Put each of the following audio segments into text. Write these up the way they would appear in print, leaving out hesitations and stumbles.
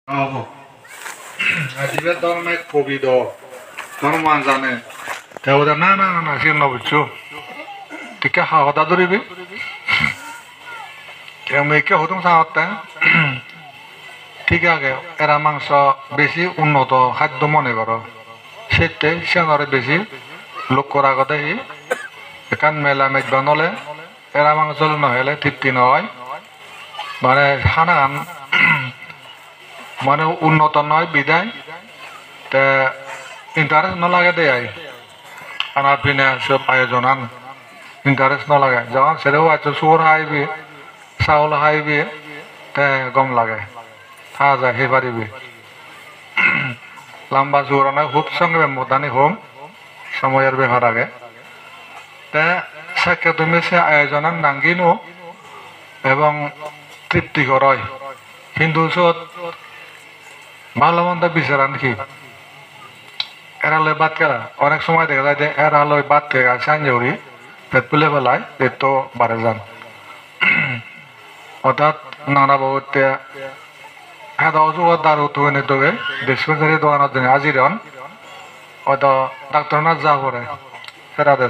Oh, আজিবে ধর্মে কবি দ ধর্ম জানে তেওদা না সে নবুঝছো টিকে হাওদা ধরিবি কেউ মেয়েকে হতুম সাহতে ঠিক আগে এরা মাংস বেশি উন্নত খাদ্য মনে করো সেতে সেনরে বেশি লোক করা কথা হি এখান মেলা মেঘবা নলে এরা মাংস নহলে তৃপ্তি নয় মানে হানান মানে উন্নত নয় বিদায় তে ইন্টারেস্ট নলাগে দেয় খানা পিনা সব আয়োজন আন ইন্টারেস্ট নলাগে যখন সেটাও আছে সুর হাইবি চাউল হাইবি তে গম লাগে থা যায় সেই পারিবি লম্বা সুর নয় খুব সঙ্গে মোদানি হোম সময়ের ব্যাপার আগে তে সেকে তুমি সে আয়োজন নাঙ্গিনো এবং তৃপ্তিকর হয় হিন্দু সত ভালো মন্দ বিচারান কি এরা লয় বাদ কেরা অনেক সময় দেখা যায় যে এরা লয় বাদ থেকে সাঞ্জৌরি পেট পুলে বেলায় পেট তো বাড়ে যান অর্থাৎ নানা বহুতে হেদা অজুগত দারু তুই তোকে ডিসপেন্সারি দোকানের জন্য আজিরন হয়তো ডাক্তার না যা করে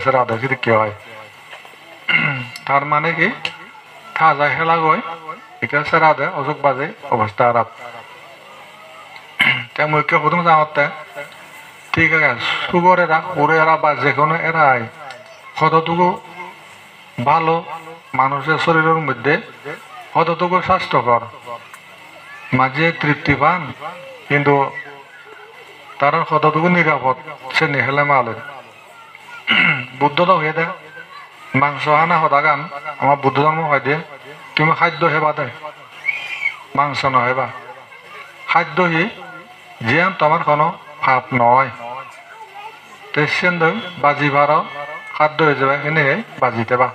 সেরা দে যদি কি হয় তার মানে কি থা যায় হেলা গই এটা সেরা দে অসুখ বাজে অবস্থা খারাপ তেমন কেউ প্রথম যাওয়াতে ঠিক আছে সুগর এরা ওরে এরা বা যে কোনো এরাই কতটুকু ভালো মানুষের শরীরের মধ্যে কতটুকু স্বাস্থ্যকর মাঝে তৃপ্তি পান কিন্তু তারা কতটুকু নিরাপদ সে নেহেলে মালে বুদ্ধ তো হয়ে দেয় মাংস হানা সদাগান আমার বুদ্ধ ধর্ম হয় দিয়ে তুমি খাদ্য হেবা দেয় মাংস নহেবা খাদ্য হি জিয়ান তোমার কোনো ভাব নয় তেসেন বাজি ভাড়া খাদ্য হয়ে যাবে এনে বাজিতে বা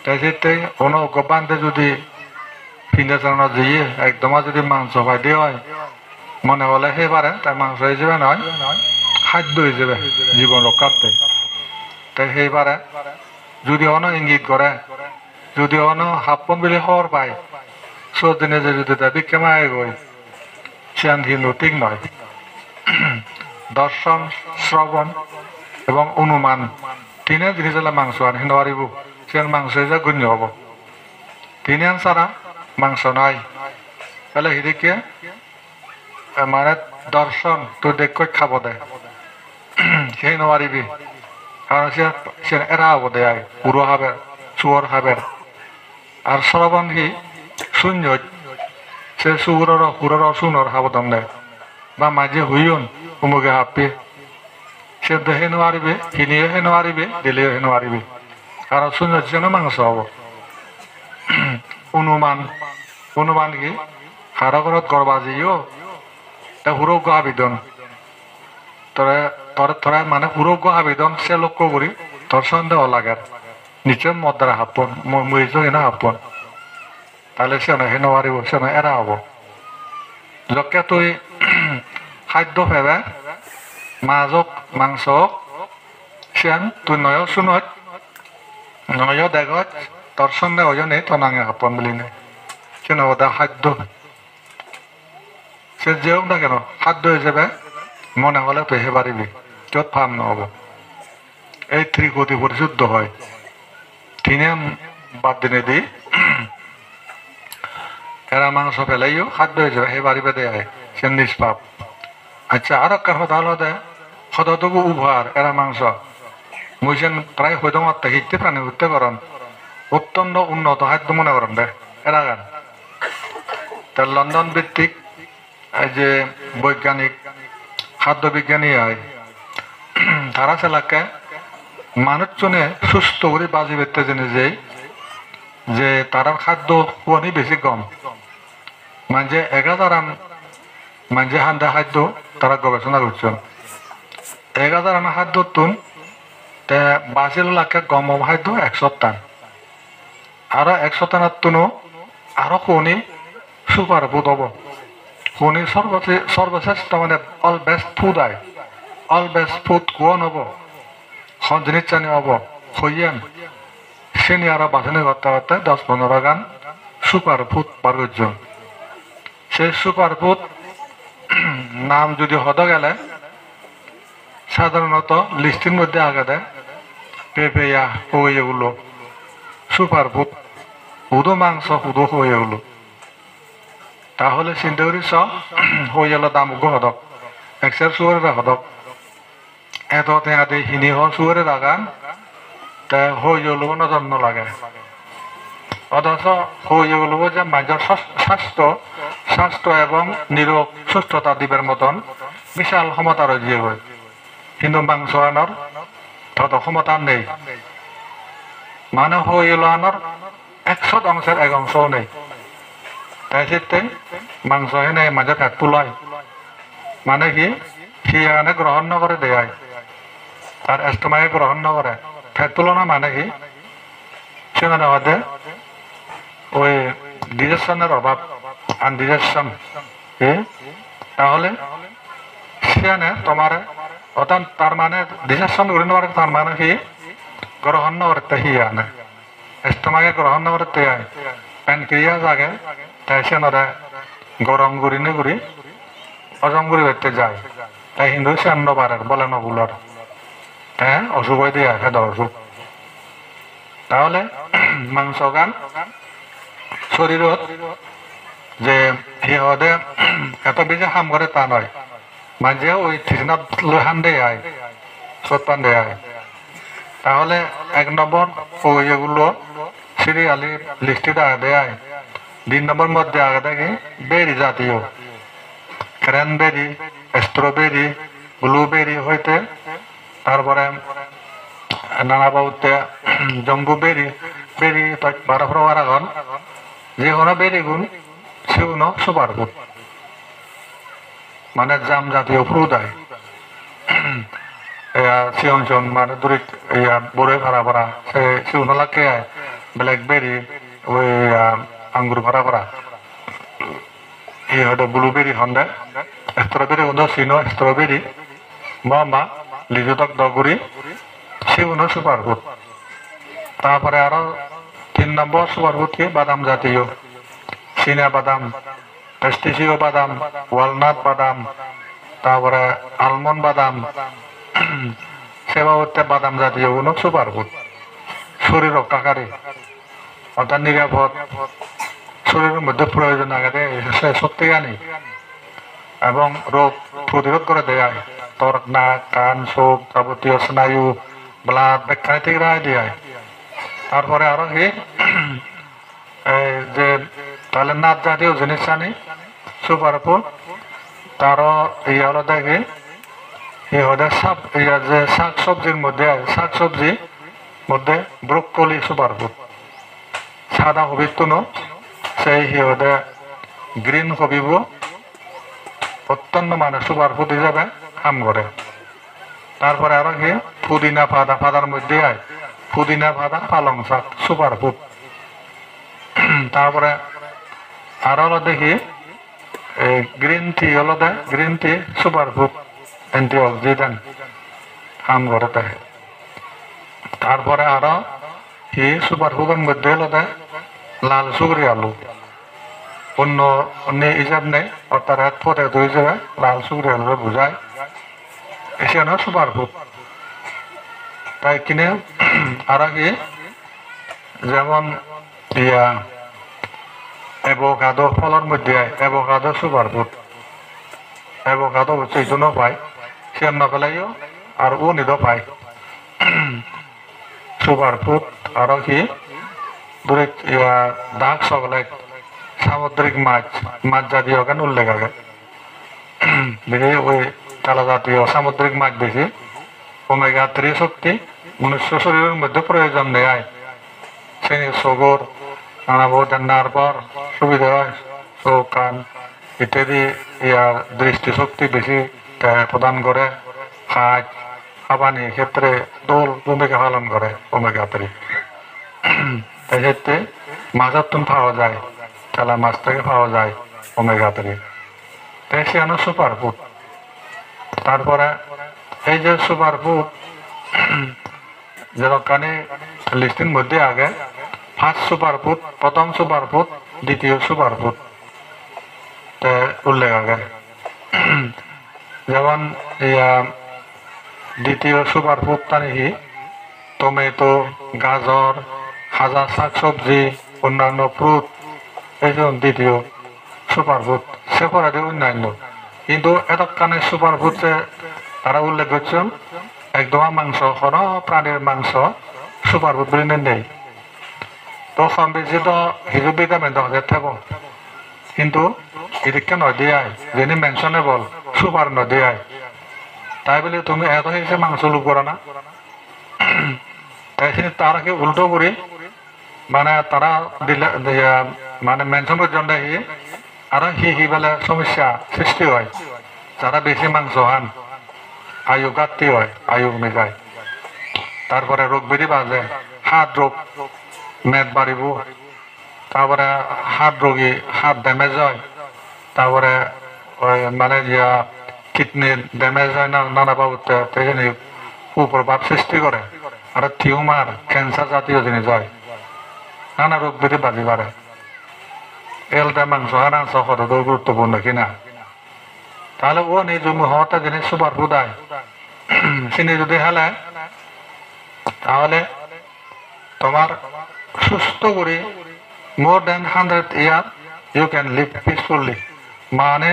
তাইতে কোনো বান্ধে যদি ফিনে চালানো দিয়ে একদম যদি মাংস পাই দিয়ে হয় মনে হলে সে পারে তাই মাংস হয়ে যাবে নয় খাদ্য হয়ে যাবে জীবন রক্ষার্থে তাই সেই পারে যদি অন ইঙ্গিত করে যদি অন হাপ্পন বিলি খবর পায় সদিনে যদি তাই বিক্ষেমায় গই সেন কিন্তু ঠিক নয় দর্শন শ্রবণ এবং অনুমান তিনে জিনিস হলে মাংস আন হিন্দু পারিব সেন মাংস যে গুণ্য হব তিনে আন ছাড়া মাংস নাই তাহলে হিদিকে মানে দর্শন তোর দেখ খাব দে সেই নোৱাৰিবি কারণ সে এরা হব দেয় পুরো হাবের চুয়ার হাবের আর শ্রবণ কি শূন্য সে সুরের সুরের শুনর সাবধান দেয় বা মাঝে হুইয়ন উমুকে হাপি সে দেহে নোৱাৰিবি কিনিও হে নোৱাৰিবি দিলেও হে নোৱাৰিবি কারণ শূন্য যেন মাংস হব অনুমান কি হার ঘরত গড়বাজিও তা হুরোগ্য আবেদন তোরা মানে হুরোগ্য আবেদন সে লক্ষ্য করি তোর সন্দেহ লাগে নিচে মদ্রা হাপন মরিচ না হাপন তাহলে সে হে নোৱাৰিব সে এরা হব যকে তুই খাদ্য ফেবে মাছক মাংস সেন তুই নয় শুনত নয় দেখত তোর সন্দেহ হজনে তো নাঙে হাপন বলি নে সে নবদা খাদ্য সে যেও না কেন খাদ্য হিসেবে মনে হলে তুই হে পারিবি যত ফার্ম নহব এই ত্রিকতি পরিশুদ্ধ হয় তিনে বাদ দিনে দি এরা মাংস ফেলাইও খাদ্য হিসেবে হে পারিবে দেয় সে নিষ্পাপ আচ্ছা আর কার কথা হলো দে কতটুকু উপহার এরা মাংস মুইসেন প্রায় হইতে মারতে হিটতে প্রাণী হইতে করেন অত্যন্ত উন্নত খাদ্য মনে করেন দে এরা গান তার লন্ডন ভিত্তিক এই যে বৈজ্ঞানিক খাদ্য বিজ্ঞানী হয় তারা সেলাকে মানুষজনে সুস্থ করে বাজি বেরতে জেনে যে তারা খাদ্য খুয়ানি বেশি কম মানে 1000 মানে হান্দা খাদ্য তারা গবেষণা করছেন 1000 খাদ্য তুন তে 22 লাখ গম খাদ্য 100 টান আরো 100 টানার তুনো আরো খুনি সুপার ফুড হব খুনি সর্বশ্রেষ্ঠ মানে অল বেস্ট ফুড আয় অল বেস্ট ফুড কোন হব খন জিনিস জানি হব হইয়েন সেনি আরো বাছনি করতে করতে 10-15 গান সুপার ফুড পার করছেন সেই সুপারফুড নাম যদি হতে গেলে সাধারণত লিস্টের মধ্যে আগে দেয় পেঁপেয়া হই এগুলো সুপারফুড হুদো মাংস হুদো হই এগুলো তাহলে চিন্তা করিস হই এলো দাম হদক একশের সুয়ারের হদক এত তেঁয়াতে হিনি সুয়ারের আগান তা হই এগুলো নজন্য লাগে অথচ হই এগুলো যে মানুষের স্বাস্থ্য এবং নিরোগ সুস্থতা দিবের মতন বিশাল ক্ষমতা রয়েছে কিন্তু মাংস আনার তত ক্ষমতা নেই মানে হইল আনার 100 এক অংশও নেই তাই চিত্তে মাংস এনে মাঝে ফ্যাট তুলায় মানে কি সে এখানে গ্রহণ নকরে দেয় তার এস্টমাকে গ্রহণ নকরে ফ্যাট তুলনা মানে কি সেখানে হতে ওই ডিজেশনের অভাব আনডিজেশন তাহলে সেখানে তোমার অর্থাৎ তার মানে ডিজেশন করে নেওয়ার তার মানে কি গ্রহণ করতে হি আনে এস্টমাকে গ্রহণ করতে আয় প্যানক্রিয়াস আগে তাই সে নরে গরম গুড়ি নে গুড়ি হজম গুড়ি করতে যায় তাই হিন্দু সে অন্য পারের বলে নগুলোর হ্যাঁ অসুখ হয়ে দিয়ে খেদ অসুখ তাহলে মাংস গান শরীরত যে সিহঁতে এত বেশি হাম করে তা নয় মাঝে ওই ঠিকানাত লোহান দেয় আয় সত্যান দেয় আয় তাহলে 1 নম্বর ওই এগুলো সিরিয়ালি লিস্টেড আগে দেয় 2 নম্বর মধ্যে আগে দেখি বেরি জাতীয় ক্র্যানবেরি স্ট্রবেরি ব্লুবেরি হইতে তারপরে নানা বাবুতে জম্বু বেরি বারো ফ্রবার আগন যে কোনো বেরি গুণ সেগুলো সুপার ফুড মানে জাম জাতীয় ফ্রুট আয় চিয়ন মানে দূরিত বড়ই ভাড়া সে সেগুলো লাগে আয় ব্ল্যাকবেরি ওই আঙ্গুর ভাড়া এই হয়তো ব্লুবেরি হন্দে স্ট্রবেরি হন্দ চিনো স্ট্রবেরি মা লিজুতক দগুড়ি সেগুলো সুপার ফুড তারপরে আরো 3 নম্বর সুপার ফুড কি বাদাম জাতীয় চীনা বাদাম পেস্টিসিও বাদাম ওয়ালনাট বাদাম তারপরে আলমন্ড বাদাম সেবা হচ্ছে বাদাম জাতীয় কোনো সুপার ফুড শরীর রক্ষাকারী অর্থাৎ নিরাপদ শরীরের মধ্যে প্রয়োজন আগে সত্যি আনি এবং রোগ প্রতিরোধ করে দেয় তোর নাক কান চোখ যাবতীয় স্নায়ু ব্লাড ব্যাখ্যা থেকে রায় দেয় তারপরে আরো কি যে তাহলে নাচ জাতীয় জিনিস আনি সুপার ফুড তারও হলো দেখি যে শাক সবজির মধ্যে মধ্যে ব্রোকলি সুপার ফুড সাদা হবির তুনো সেই গ্রিন হবিব অত্যন্ত মানে সুপার ফুড হিসাবে কাম করে তারপরে আরো কি পুদিনা ফাদার মধ্যে আয় পুদিনা ফাদা পালং শাক সুপার ফুড তারপরে আরো হলো দেখি গ্রিন টি হলো green tea super food antioxidant কাম করে দেয় তারপরে আরো কি সুপার ফুডের মধ্যে হলো লাল সুগরি আলু অন্য হিসাব নেই অর্থাৎ পটেটো হিসেবে লাল সুগরি আলু বোঝায় এখানে সুপার ফুড তাই কিনে আর কি যেমন অ্যাভোকাডো ফলের মধ্যে অ্যাভোকাডো সুপার ফুড অ্যাভোকাডো হচ্ছে এই জন্য পাই সে নকলাইও আর ও নিদ পাই সুপার ফুড আরো কি ডার্ক চকলেট সামুদ্রিক মাছ জাতীয় কেন উল্লেখ আগে বেশি ওই তালা জাতীয় সামুদ্রিক মাছ বেশি ওমেগা 3 শক্তি মনুষ্য শরীরের মধ্যে প্রয়োজন দেয় শ্রেণী সগর নানা বহুদের নার্ভার সুবিধা হয় চোখ কান ইত্যাদি দৃষ্টিশক্তি বেশি প্রদান করে কাজ হাবানি ক্ষেত্রে দোল ভূমিকা পালন করে ওমেগা 3 এই ক্ষেত্রে মাছের তুন পাওয়া যায় তেলা মাছ থেকে পাওয়া যায় ওমেগা 3 তাই সে সুপার ফুড তারপরে এই যে সুপার ফুড যেখানে লিস্টের মধ্যে আগে ফার্স্ট সুপার ফুড প্রথম সুপার ফুড দ্বিতীয় সুপার ফুড উল্লেখ আছে যেমন দ্বিতীয় সুপারফুড তানিহি টমেটো গাজর হাজার শাকসবজি অন্যান্য ফ্রুট এই জন্য দ্বিতীয় সুপারফুড সেপারেটে অন্যান্য কিন্তু এতক্ষণে সুপারফুডে তারা উল্লেখ করছেন একদম মাংস কোনো প্রাণীর মাংস সুপারফুড বলে নেই তো কম বেশি তো হিজু ভিটামিন দেখা থাকব কিন্তু এদিকে নদিয়ায় যিনি মেনশনেবল সুপার নদিয়ায় তাই বলে তুমি এত হিসেবে মাংস লোক করো না তাই তারাকে উল্টো করে মানে তারা দিলে মানে মেনশন পর্যন্ত আর হি বলে সমস্যা সৃষ্টি হয় যারা বেশি মাংস খান আয়ু ঘাটতি হয় আয়ু কমে যায় তারপরে রোগ ব্যাধি বাজে হার্ট রোগ মেদ বাড়িব তারপরে হার্ট রোগী হার্ট ড্যামেজ হয় তারপরে ওই মানে কিডনির ড্যামেজ হয় না নানা বাবুতে কুপ্রভাব সৃষ্টি করে আর টিউমার ক্যান্সার জাতীয় জিনিস হয় নানা রোগ ব্যাধি বাজি পারে এলটা মাংস হারাংস কতটা গুরুত্বপূর্ণ কিনা তাহলে ও নিজ হওয়াটা জিনিস সুপার ফুদায় চিনি যদি হেলে তাহলে তোমার সুস্থ করে মোর দেন 100 ইয়ার ইউ ক্যান লিভ পিসফুলি মানে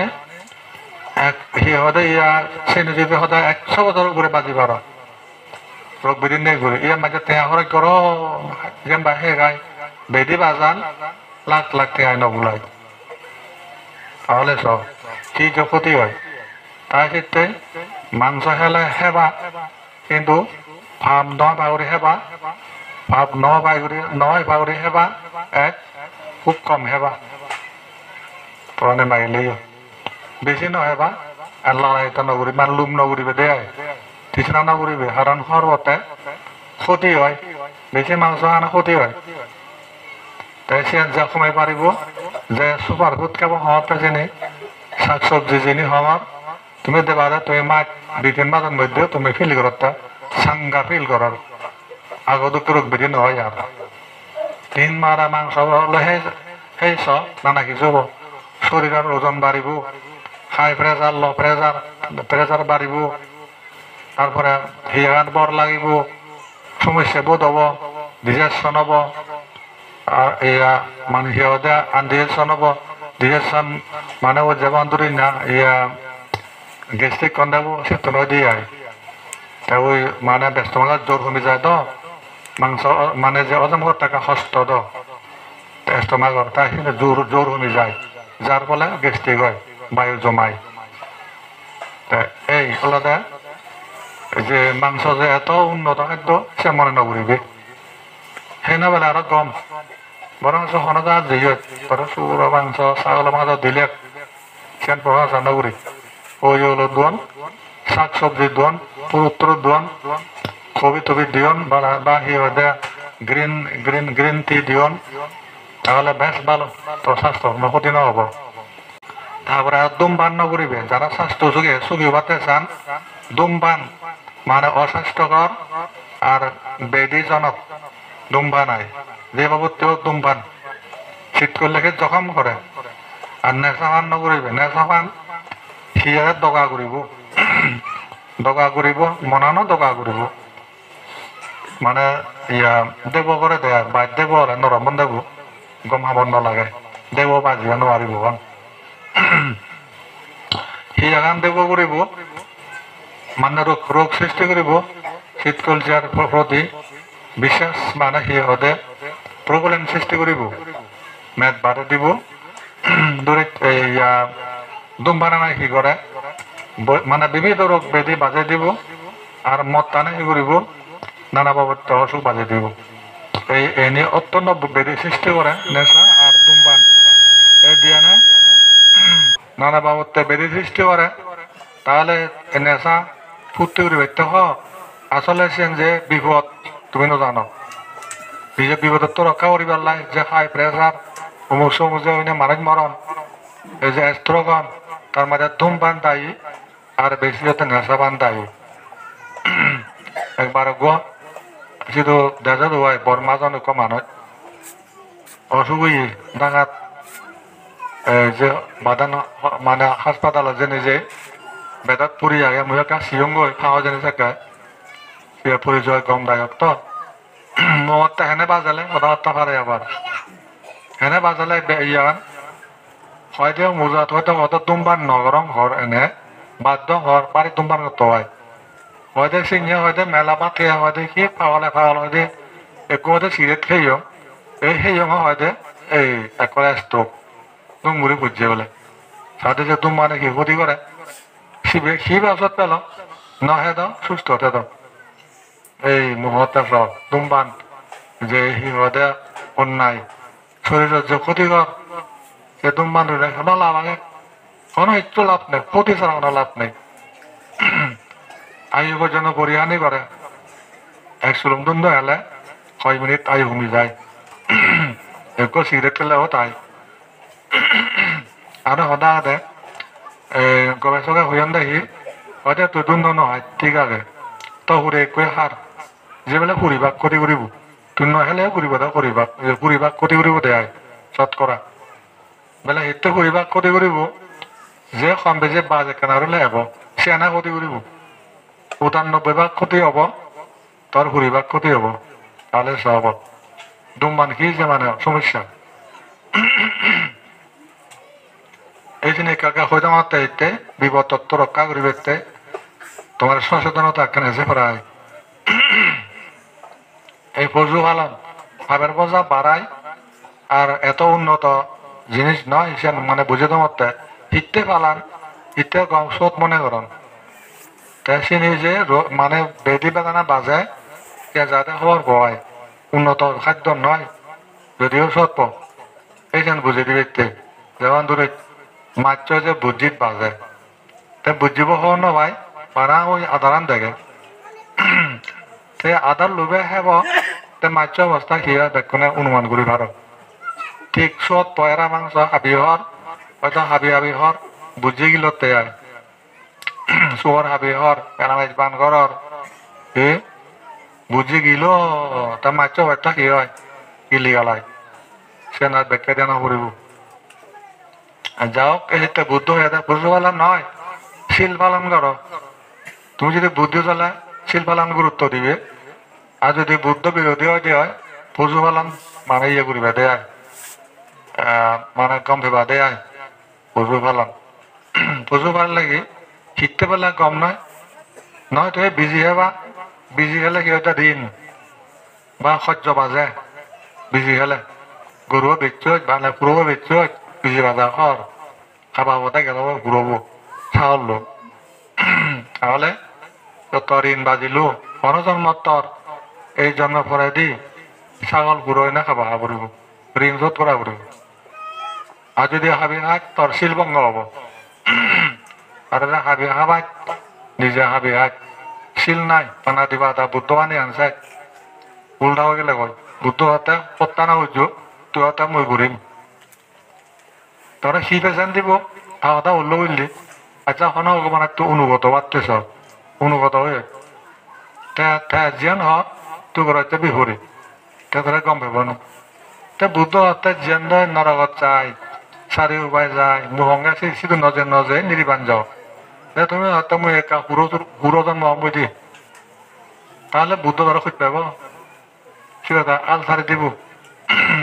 চিনি যদি সদায় 100 বছর উপরে বাজি পার রোগ বেদি নেই ঘুরে ইয়ার মাঝে টেঙা করে করো যেমন হে গাই বেদি বাজান লাখ লাখ টেঙায় নগুলাই তাহলে সব কি যে ক্ষতি হয় তাই ক্ষেত্রে মাংস হেলে হেবা কিন্তু ভাব নয় বাগুরি হেবা ভাব নয় বাগুরি হেবা এক খুব কম হেবা তনে মাগিলেই বেশি নহেবা আর লড়াইটা নগরী মানে লুম নগরিবে দেয় তৃষ্ণা নগরিবে কারণ সর্বতে ক্ষতি হয় বেশি মাংস আনা ক্ষতি হয় তাই সে যা সময় পারিব যে সুপার ফুড কেবল হওয়াতে জেনে শাকসবজি যিনি হওয়ার তুমি দেবারে তুমি মাছ 2-3 মাসের মধ্যে তুমি ফিল করতে সাঙ্গা ফিল করার আগত রোগ বেদি নহয় আর 3 মারা মাংস হলে সেই সব নানা কিছু শরীরের ওজন বাড়িব হাই প্রেসার লো প্রেসার বাড়িব তারপরে হিয়াত বর লাগিব সমস্যা বোধ হব ডিজেকশন হব আর মানে সিহঁতে আনডিজেকশন হব ডিজেকশন মানে ও যেমন ধরি না গেস্ট্রিক কন্দাব সেতো নয় দিয়ে ওই মানে ব্যস্ত মাজার জোর কমে যায় তো মাংস মানে যে অজমগর টাকা হস্ত তো স্টমাগর তাই জোর কমে যায় যার ফলে গেস্ট্রিক হয় বায়ু জমায় এই ফলতে যে মাংস যে এত উন্নত খাদ্য সে মনে নকরিবি সেই নবেলে আরো কম বরং সনজা দিয়ে চুর মাংস ছাগল মাংস দিলে সেন প্রভাব নকরি ওই হলো দোন শাক সবজি দোন পুত্র দোন কবি টবি দিয়ন বা সিহঁতে গ্রিন টি দিয়ন তাহলে বেশ ভালো তোর স্বাস্থ্য কোনো ক্ষতি নহব তারপরে ধূমপান নকরিবে যারা স্বাস্থ্য চুগি বাতে চান ধূমপান মানে অস্বাস্থ্যকর আর বেদিজনক ধূমপান হয় যে বাবদতেও ধূমপান শীত করলে জখম করে আর নেশা পান নকরিবে নেশা পান সিয়ারে দগা করিব মনানো দগা করিব মানে দেব করে দেয় বাইর দেব হলে নরম দেব গম খাব নালাগে দেব বাজিব নোৱাৰিব সিয়াগান দেব কৰিব মানে ৰোগ সৃষ্টি কৰিব শীতকলজিয়াৰ প্ৰতি বিশ্বাস মানে সিহঁতে প্ৰব্লেম সৃষ্টি কৰিব মেদ বাঢ়ি দিব ধূমপান সি কৰে মানে বিবিধ ৰোগ ব্যাধি বাজাই দিব আর মদ টানে সি কৰিব নানা বাবদ অসুখ বাজাই দিব এই এনে অত্যন্ত ব্যাধি সৃষ্টি করে নেশা আর ধূমপান এই দিয়ে নানা বাবদে ব্যাধি সৃষ্টি করে তাহলে নেশা ফুর্তি করে ব্যক্ত আসলে যে বিপদ তুমি নাজানো নিজে বিপদত তো রক্ষা করিবার লাই যে হাই প্রেসার অমুক সমুক যে মানুষ মরণ এই যে স্ট্রোকন তার মাঝে ধূমপান দায়ী আর বেশি হতে নেশা পান দায়ী একবার গো শুধু দেখা হয় বর্মাজন মানুষ অসুখ ডাঙাত যে বাদান মানে হাসপাতালত যে নিজে বেদত পুরি আগে মই কা সিয়ং গই খাওয়া জানি থাকে সে পরিচয় কম দায়ক তো মত হেনে বাজালে কথা পারে আবার হেনে বাজালে ইয়ান হয়তো মুজাত হয়তো অত তুমবার নগরম ঘর এনে বাধ্য হর বাড়ি তুমবার করতে হয় হয়তো সিংহে হয়তো মেলা পাতে হয়তো কি পাওয়ালে হয়তো একটু হয়তো সিগারেট খেয়েও এই খেয়েও হয়তো এই একবারে স্ট্রোক তুমি মুড়ি বুঝছে বলে সাথে যে তুমি মানে কি ক্ষতি করে সি ব্যবসা পেল নহে দাও সুস্থ হতে দাও এই মুহূর্তে সব তুমবান যে সিহঁতে অন্যায় শরীরের যে ক্ষতিকর সে তুমবান কোনো লাভ আগে কোনো একটু লাভ নেই ক্ষতি ছাড়া কোনো লাভ নেই আয়ু পর্যন্ত পরিহানি করে এক সুলম দুন্দ হেলে 6 মিনিট আয়ু কমি যায় একো সিগারেট খেলেও তাই আৰু সদায় গৱেষকে হুয়ন দেখি হয়তো তুই দুন্দ নহয় ঠিক আছে তই সুৰে একোৱে সাৰ যিবিলাক ফুৰিবাক ক্ষতি কৰিব তুই নহ'লেও কৰিব তই ফুৰিবাক ক্ষতি কৰিব দে চট কৰা বেলে সেইটো ফুৰিবাক ক্ষতি কৰিব যে কম বেছি বাজ একেনাৰলে হ'ব চেনা ক্ষতি কৰিব ৯৫ ক্ষতি হ'ব তোর ফুরিবাক ক্ষতি হ'ব তাহলে সব দুমবান কি যে মানে সমস্যা এই জন্য কাকা হইতে মারতে বিপদ তত্ত্ব রক্ষা করিবে তোমার সচেতনতা কেন প্রায় এই পশু পালন ভাবের বোঝা বাড়ায় আর এত উন্নত জিনিস নয় সে মানে বুঝে তোমারতে হিটতে পালান হিটতে গম সোত মনে করন তাই সে নিজে মানে বেদি বেদনা বাজে যাতে হওয়ার ভয় উন্নত খাদ্য নয় যদিও সত্য এই যেন বুঝে দিবে যেমন ধরে মাছ যে বুদ্ধিত বাজে তে বুঝিব হওয়া নয় পারা ওই আধারান দেখে তে আধার লোভে হেব তে মাছ অবস্থা কি হয় বেক্ষণে অনুমান করি ভারত ঠিক সত পয়রা মাংস হাবি হর হয়তো হাবি হাবি হর বুঝি গেল তে শুয়ার হাবি হর পেনামাইজ বান ঘর বুঝি গেল তা মাছ অবস্থা কি হয় গিলি গালায় সে না ব্যাখ্যা দেওয়া করিব যাওক এতে বুদ্ধ হয়ে যায় পশু পালন নয় শিল পালন করো তুমি যদি বুদ্ধি চলে শিল পালন গুরুত্ব দিবে আর যদি বুদ্ধ বিরোধী হয় পশু পালন মানে ইয়ে করিবা দেয় মানে কম ভেবা দেয় পশু পালন লাগি শিখতে পারলে কম নয় নয় তুমি বিজি হলে কি একটা দিন বা সহ্য বাজে বিজি হলে গরুও বেচছ মানে পুরো বেচছ বিজি বাজা খর খাবা হতে গেল ঘুরবো ছাড়লো তাহলে তোর ঋণ বাজিলো কোনো জন্ম তোর এই জন্ম পরে দি ছাগল ঘুরোই না খাবা পড়ব ঋণ শোধ করা পড়ব আর যদি হাবি হাত তোর শিলভঙ্গ হব আর হাবি হাবাই নিজে হাবি হাত শিল নাই পানা দিবা তা বুদ্ধ আনি আনছে উল্টা হয়ে গেলে কয় বুদ্ধ হাতে পত্তা না হইছো তুই হাতে মই ঘুরিম তোরা শি পেছান দিব তাহলে উল্লো বুঝলি আচ্ছা হন মানে একটু অনুগত বাড়তেছ অনুগত হয়ে জিয়ান হ তুই ঘরে বিহুরি তে তোরা গম পাব না তে বুদ্ধ হতে জিয়ান নরগত চাই চারি উপায় যায় মুহঙ্গা সিধু নজে নিরিবান যাও তুমি হয়তো মই একা হুড়ো জন্ম মই দি তাহলে বুদ্ধ ধরা খুঁজ পাব ঠিক আছে আল সারি দিব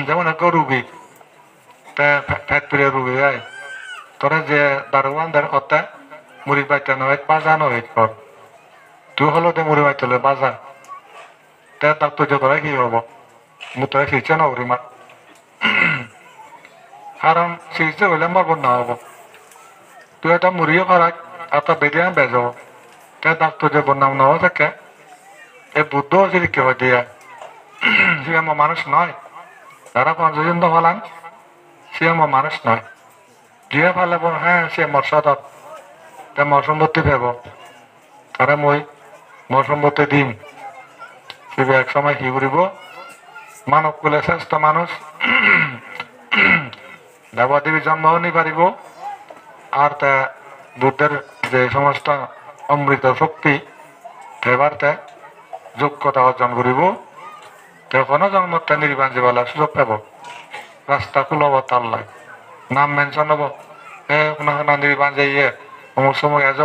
যেমন এক রুগী ফ্যাট পেরিয়ে রুগী যায় তোরা যে দারোয়ান দের হতে মুড়ি বাইতে নয় বাজা নয় কর তুই হলো তে মুড়ি বাইতে বাজা তে ডাক্তার যে তোরা কি হব মু তোরা চিকিৎসা নকরি মার কারণ চিকিৎসা করলে মরব না হব তুই এটা মুড়িও খারাপ একটা বেদিয়ান বেজাব তে ডাক্তার যে বন্যাম নেওয়া থাকে এই বুদ্ধ যদি কেউ দিয়ে সে আমার মানুষ নয় যারা পঞ্চজন ফলান সে আমার মানুষ নয় দিয়ে ফেলাব হ্যাঁ সে মোর সদত তে মোর সম্পত্তি ভেব তারা মই মোর সম্পত্তি দিম সে এক সময় কি করিব মানব কুলে শ্রেষ্ঠ মানুষ দেবদেবী জন্ম নি পারিব আর তা বুদ্ধের যে সমস্ত অমৃত শক্তি এবার তে যোগ্যতা অর্জন করিব তে কোনো জন্মতে নির্বাণ জীবলা সুযোগ পাব রাস্তা কুলব তার লাগে নাম মেনশন হব কোনা কোনা নির্বাণ যাইয়ে অমুক সময় এজ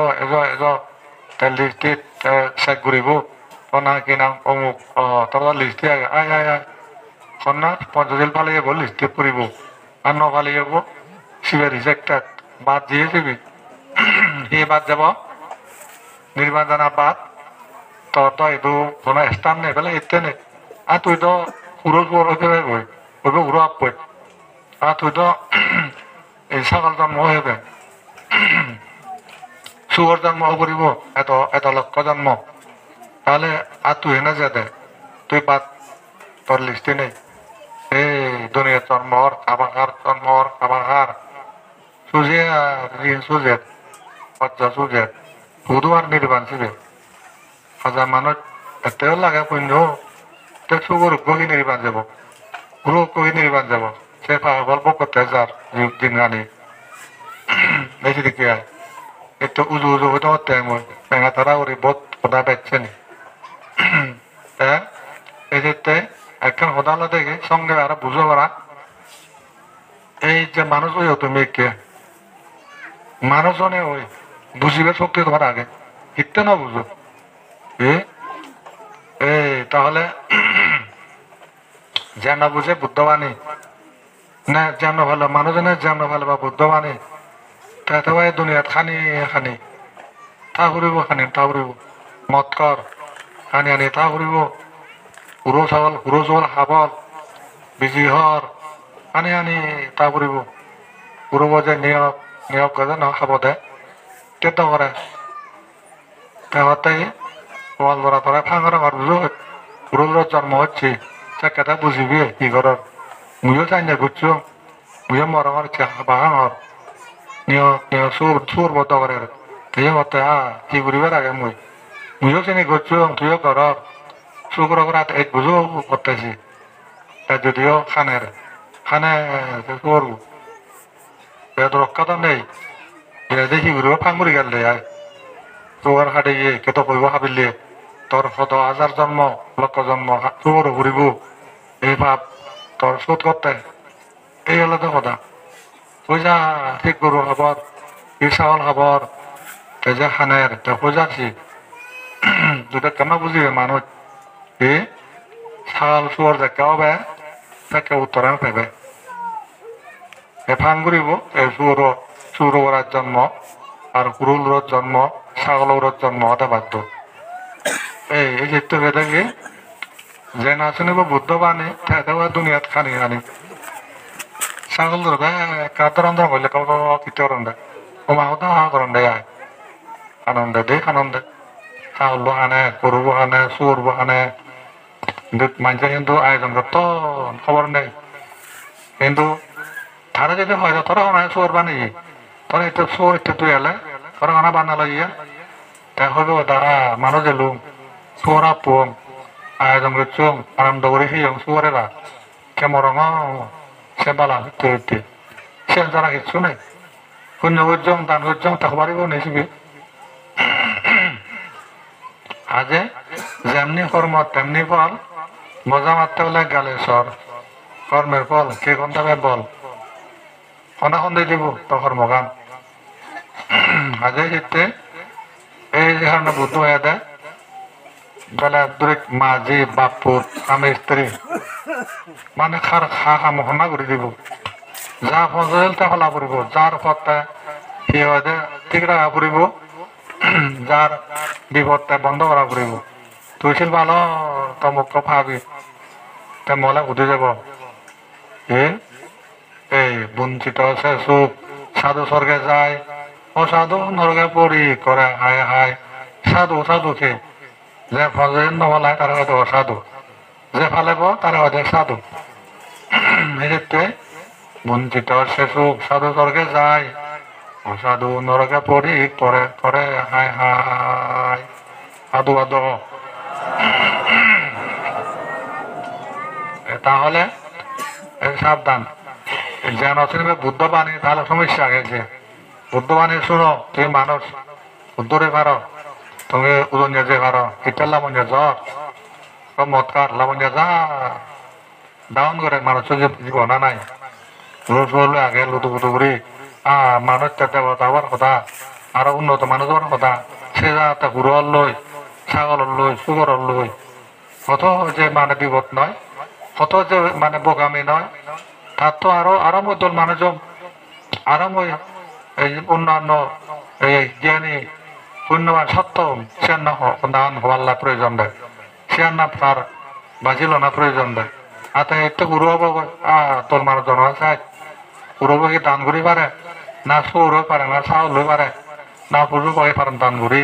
তার লিস্টে চেক করিব কোনা কি নাম অমুক তোর লিস্টে আগে আয় আয় আয় কন্যা 50 ফালে যাব লিস্টে পড়িব আর নফালে যাব শিবে রিজেক্টেড বাদ দিয়ে যাবি এই বাদ যাব নির্বাণ জানা বাদ তো এইটো কোনো স্থান নেই পেলাই এতে নেই আর তুই তো উড়ো হয়ে গই ওইব উড়ো আপই আর তুই তো এই ছাগল জন্ম হইবে শুয়োর জন্ম করিব এত লক্ষ জন্ম তাহলে আর তুই না যে দে তুই বাদ তোর লিস্টে নেই এই দুনিয়ার জন্মর আবার সুজে ঋণ সুজে পজ্জা সুজে শুধু আর নির্বাণ ছিবে হাজার মানুষ এতেও লাগে পুণ্য তে সুগর গহি নির্বাণ যাব গুরু গহি নির্বাণ যাব সে গল্প করতে যার দিন গানি বেশি দিকে আয় একটু উজু হইতে হতে মই বেঙা তারা ওরে বোধ খোদা বেচছে নি এই যে একজন হোদালো দেখে সঙ্গে আরো বুঝো পারা এই যে মানুষ ওই তুমি কে মানুষজনে ওই বুঝিবে শক্তি তোমার আগে হিটতে না বুঝো তাহলে যেন বুঝে বুদ্ধবাণী না যেন ভালো মানুষজনের যেন ভালো বা বুদ্ধবাণী তাতে দুনিয়াত খানি তা ফুরিব মদ কর খানি তা ফুরিব হুরো চাউল হাবল বিজি হর আনি তা ফুরিব ফুরব যে নিয়োগ গজে ন খাব দে কেত করে তাহতে ওয়াল ধরা তোরা ফাঙর আমার বুঝো পুরোর জন্ম হচ্ছে সে কেটা বুঝিবি কি করার মুইও চাই না বুঝছো মুইও মরমর বাগাঙর সুর মতো করে তুইও মতে কি করিবার আগে মুইও চিনি করছো তুইও কর সুগ্র করা এক বুঝো করতেছি তা যদিও খানে করবো রক্ষা তো নেই দেখি ঘুরিব ফাঙুরি গেল তোর হাটে গিয়ে কত কইব ভাবিলে তোর 100,000 জন্ম লক্ষ জন্ম তোর ঘুরিব এই ভাব তোর শোধ করতে এই হলো তো কথা পয়সা ঠিক গরু খবর ই চাউল খবর যে খানের পয়সাছি দুটা কেন বুঝিবে মানুষ চাউল চোর দেখা হবে তাকে উত্তরায়ণ পাবে ফাং করিব চুর করার জন্ম আর গুরুর জন্ম ছাগলের জন্ম হতে বাধ্য এই যেতে বেদাকে যে না শুনিব বুদ্ধবাণী তাদেরও দুনিয়াত খানি ছাগল ধরবে কাতর রন্ধা করলে কিতে রন্ধা ও মাহতা রন্ধে আয় আনন্দে ছাগল আনে গরু আনে চোর আনে মানুষ কিন্তু আয়োজন করত খবর নেই কিন্তু তারা যদি হয় তোরা অনেক চোর বানিয়ে তোরা একটু চোর একটু তুই এলে তোরা অনেক বানালো ইয়ে তা হবে তারা মানুষ এলুম চোরা পুম আয়োজন করছো আনন্দ করে সেই চোরেরা কেমন সে বালা হইতে সে যারা কিছু নেই শূন্য করছম দান করছম তাকে পারিব নেছিবি আজে যেমনি কর্ম তেমনি ফল মজা মারতে হলে গালে সর কর্মের ফল কে কোনটা বল অনাখন দিয়ে দিব তখন মগান আজে যেতে এই যেখানে বুদ্ধ হয়ে দেয় বেলা দূরেক মাঝি বাপুর স্বামী স্ত্রী মানে খা মহনা করে দিব যা ফজল তা ফলা পড়ব যার পথে সি হয়ে ঠিক রাখা পড়ব যার বিপদটা বন্ধ করা পড়ব তুই ছিল ভালো তমুক ভাবি তে মলে উঠে যাব এই বঞ্চিত আছে সুখ সাধু স্বর্গে যায় অসাধু নরকে পড়ি করে হায় হায় সাধুকে যে ফজল নফলায় তারা হয়তো অসাধু যে ফালেব তারা হয়তো সাধু এক্ষেত্রে বঞ্চিত আছে সুখ সাধু স্বর্গে যায় অসাধু নরকে পড়ি করে হায় হায় সাধু তাহলে সাবধান জ্ঞান অচিনবে বুদ্ধবাণী তাহলে সমস্যা গেছে বুদ্ধবাণী শুনো তুমি মানুষ উদ্ধরে পারো তুমি ওজন যেতে পারো কিটার লাবণ জ্বর মৎকার লাবণ যা ডাউন করে মানুষের যে জীবনা নাই রোজ বললে আগে লুতুপুতু করি মানুষ দেবতা হওয়ার কথা আরো উন্নত মানুষ হওয়ার কথা সে যাতে গুরুর লই ছাগলের লই সুগরের লই কত যে মানে বিপদ নয় কত যে মানে বোকামি নয় তার তো আরো আরো মধ্যল মানুষ আরো এই অন্যান্য এই জ্ঞানী পুণ্যবান সত্য সে নাম হওয়ার প্রয়োজন দেয় সে না তার বাজিল না প্রয়োজন দেয় আতে একটু গুরু হব তোর মানুষ জন চাই গুরু কি দান করি পারে না সৌর পারে না চাউল পারে না পুরো কয়ে পারেন দান করি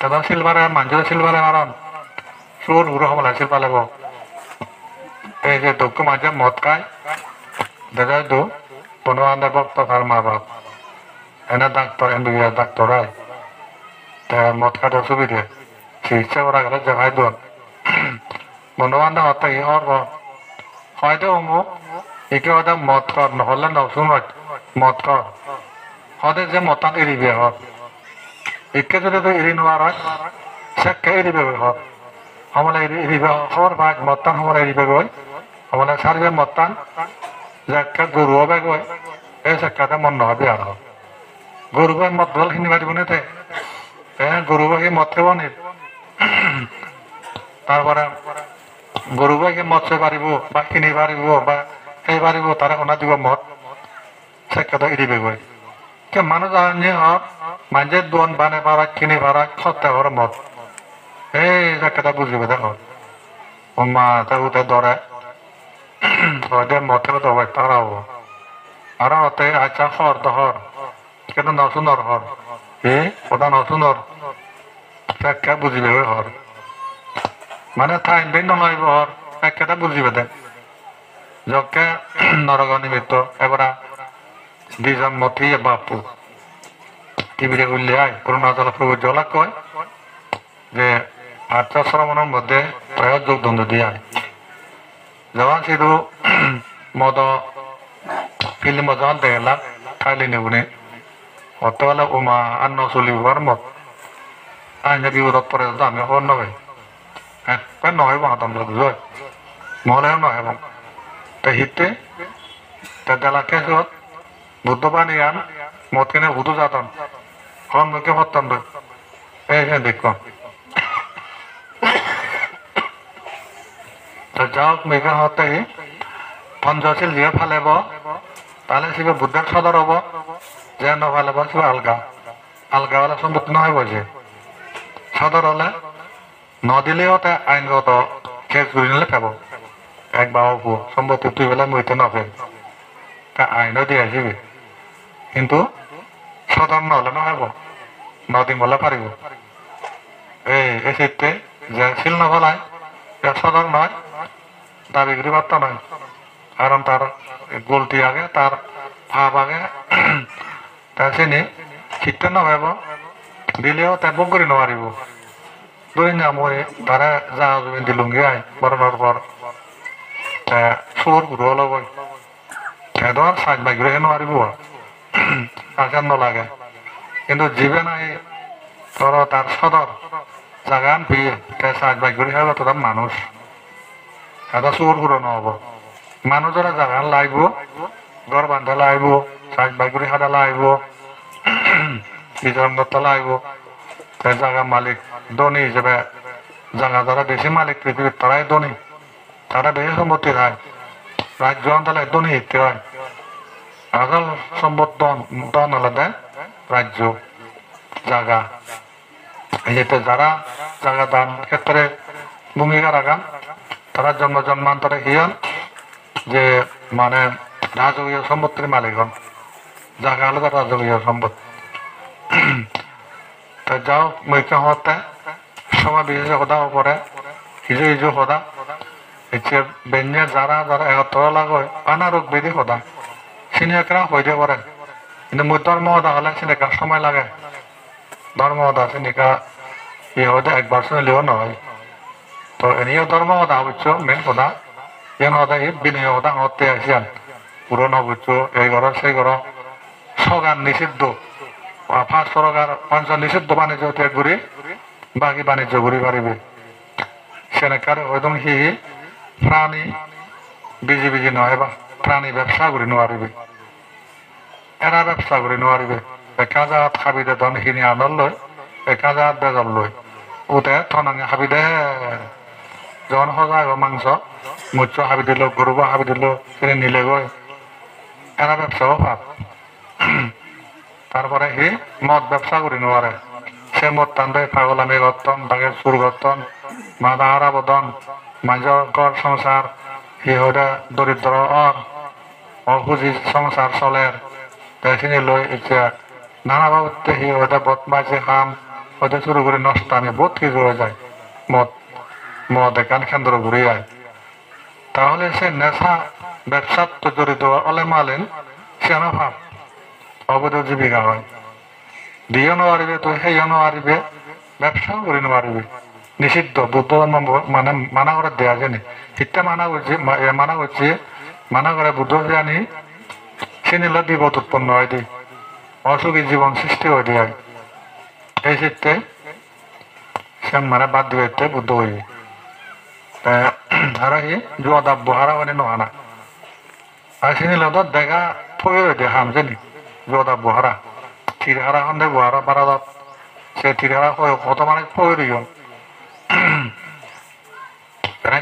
তাদের শিলবারে মানুষের শিলবারে মারণ সুর গুরু হবলা শিল পালেব এই যে দুঃখ মাঝে মদ খায় দেখা তো বনবান্ধব ভক্ত তার মা বাপ এনে ডাক্তার এমবিবিএস ডাক্তারাই মদ খাতে সুবিধে চিকিৎসা করা গেলে জায়গায় দোন বনবান্ধব হতে হর হয়তো অমুক একে হয়তো মদ কর নহলে নসুন মদ কর হতে যে মতান এরিবে হর একে যদি তো এরি নোয়ার হয় সেকে এরিবে হর हमला एरिबे हर भाग मतान हमला एरिबे गय हमला सारबे मतान जाक्का गरु होबे गय ए जाक्काते मन नहबे आरो गरुबे मत दल खिनि मारिबने ते गरुबे मत खेबने তারপরে গরুবাইকে মৎস্য পারিব বা কিনি পারিব বা সেই পারিব তারা কোনা দিব মত সেকেটা এরিবে গয় কে মানুষ আনি হর মাঝে দোন বানে পারা কিনি পারা খতে হর মত এই জায়গাটা বুঝবে দেখো ও মা তা উঠে ধরে ওদের মতে তো তারাও আর ওতে আচ্ছা হর দহর কেন নসুনর হর ওটা নসুনর একটা বুঝবে ওই হর মানে ঠাই বেন নয় হর একটা বুঝবে দেন যকে নরক নিমিত্ত এবারা দুইজন মতি বাপু টিভিতে উল্লে আয় অরুণাচল প্রভু জলা কয় যে আত্মশ্রমণের মধ্যে প্রায় যোগদণ্ড দিয়ে যখন শুধু মদ ফিল্ম যখন দেখলাম ঠাইলি নেবুনে অতবেলা উমা আন্ন চলিবার মত আইনে বিপদত পরে আমি হর নয় একবার নহয় বাহাতন বুঝয় মহলেও নয় এবং তা হিতে তা দেলাকে যত বুদ্ধ পানি আন মদ কিনে ভুতু যাতন হন মুখে হত্যন এই দেখো যাও মেঘা হতে পঞ্চশীল যে ফালেব তাহলে সে বুদ্ধের সদর হব যে নফালেব সে আলগা আলগা হলে সম্পত্তি নহয় বসে সদর হলে নদিলেও তে আইনগত কেস ঘুরি নিলে পাব এক বাবু সম্পত্তি তুই বেলা মইতে নফে তা আইনও দিয়ে আসবি কিন্তু সদর নহলে নহব নদিন বলে পারিব এই এসিতে যে শিল নফলায় সদর নয় দাবি করি পারত নয় কারণ তার গোলটি আগে তার ভাব আগে তার চিনি শিখতে নভাব দিলেও তাই বক করে নোৱাৰিব ধরি না মই তারা যা জমি দিলুঙ্গি আই বরণর পর চোর গুরু অলপ ধর সাজ বাগিরে নোৱাৰিব আচার নলাগে কিন্তু জীবে নাই ধর তার সদর জাগান পেয়ে সাজ বাগিরে হইব তোরা মানুষ এটা চোর গুলো নহব মানুষরা জাগান লাগব ঘর বান্ধা লাগব সাজ বাগিরে সাদা লাগব বিতরণ করতে লাগব জায়গা মালিক ধনী হিসেবে জায়গা যারা বেশি মালিক পৃথিবীর তারাই ধনী তারা বেশি সম্পত্তি হয় রাজ্য অঞ্চলে ধনী হিতে হয় আসল সম্পদ দন আলাদা রাজ্য জায়গা এতে যারা জায়গা দান ক্ষেত্রে ভূমিকা রাখান তারা জন্মান্তরে হিয়ান যে মানে রাজকীয় সম্পত্তির মালিক হন জায়গা আলাদা রাজকীয় সম্পদ তা যাও মুখ্য হতে সময় বিশেষ সদা পরে কিছু কিছু সদা এসে বেঞ্জে যারা যারা একত্র লাগে অনারোগ বেদি সদা চিনি একটা হইতে পারে কিন্তু মোৰ ধর্ম সদা হলে চিনিকা সময় লাগে ধর্ম সদা চিনিকা ই হতে একবার শুনিলেও নহয় তো এনেও ধর্ম সদা বুঝছো মেন সদা যেন সদা এই বিনয় সদা হতে আসিয়ান পুরনো বুঝছো এই ঘর সেই ঘর সগান নিষিদ্ধ ফার্স্ট সরকার পঞ্চ নিষিদ্ধ বাণিজ্য ত্যাগ করে বাকি বাণিজ্য ঘুরি পারিবে সেনেকার হয়তো সি প্রাণী বিজি বিজি নহয় বা প্রাণী ব্যবসা করে নোৱাৰিবে এরা ব্যবসা করে নোৱাৰিবে একা জাত খাবি দে ধন খিনি আনল লয় একা জাত বেজল লয় ওতে থনাঙে খাবি দে যখন সজাগ মাংস মুচ্চ খাবি দিল গরু খাবি দিল কিনে নিলে গৈ এরা ব্যবসাও ভাব তারপরে সি মদ ব্যবসা করে নোৱাৰে সে মদ টানবে পাগলামি গঠন তাকে চুর গঠন মাদা হারা বদন মাজৰ ঘর সংসার সি হয়তো দরিদ্র অসুজি সংসার চলের সেইখিনি লৈ এতিয়া নানা বাবদতে সি হয়তো বদমাইছে কাম হয়তো চুরি করে নষ্ট আমি বহুত কিছু হয়ে যায় মদ এখান কেন্দ্র ঘুরে যায় তাহলে সে নেশা ব্যবসাত জড়িত অলে মালেন সে ভাব অবৈধ জীবিকা হয় দিও নোৱাৰিবে তো সেইও নোৱাৰিবে ব্যবসাও করে নোৱাৰিবে নিষিদ্ধ বুদ্ধ ধর্ম মানে মানা করে দেয়া জানি শিক্ষা মানা করে বুদ্ধ জানি সে নিলে বিপদ উৎপন্ন হয় দি অসুখী জীবন সৃষ্টি হয়ে দিয়ে এই চিত্তে সে মানে বাদ দিবে বুদ্ধ হয়ে আর সি জুয়া দাব্য হারা মানে নহানা আর সে নিলে তো দেখা ফয়ে হয়ে দিয়ে হাম জানি জুয়া দাব্য হারা থির হারা খন্দে বুহারা বারাদত সে থির হারা কত মানে ফয়ে দিও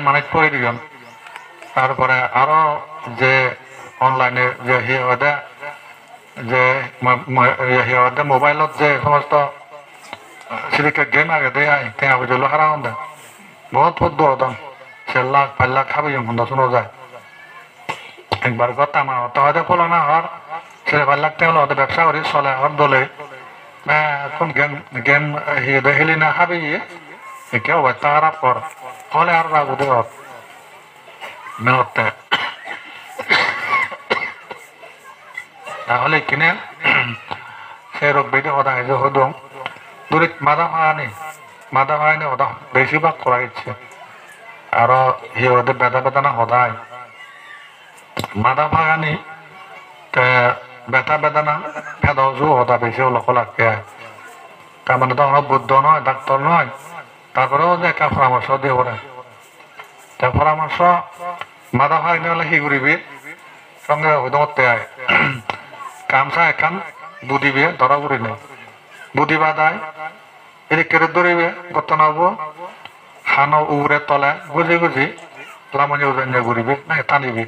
মানে ফয়ে দিও তারপরে আরো যে অনলাইনে যে যে মোবাইলত যে সমস্ত সিরিকে গেম আগে দেয় টেঙা বুঝলো হারা হন্দে বহুত পদ্ম হতাম সে লাখ 5 লাখ খাবি হন্দা শুনো যায় একবার কথা মা হতে হয়তো ফলো না হর সে 5 লাখ টাকা হতে ব্যবসা করি চলে হর দলে এখন গেম হেলি না খাবি কেউ হয়তো খারাপ কর হলে আর রাগ উঠে হত মেহতে তাহলে কিনে সে রোগ বেদি হতা হয়েছে হদম দূরে মাদা ভাঙানি হতা বেশিরভাগ করা ইচ্ছে আরো সি হতে বেদনা হদায় মাদা ভাঙানি বেদনা ফেদজু হতা বেশি লক্ষ লাগে তার মানে তো আমরা বুদ্ধ নয় ডাক্তার নয় তারপরেও যে একটা পরামর্শ দিয়ে পড়ে পরামর্শ মাদা ভাঙনি হলে সি ঘুরিবি সঙ্গে হইতে আয় কামসা এখান বুদিবে ধরা উড়ি নেই বুদি বাদায় এদিক কেড়ে ধরিবে গত নব হানো উড়ে তলে গুজি লামনি উজনে ঘুরিবে না টানিবে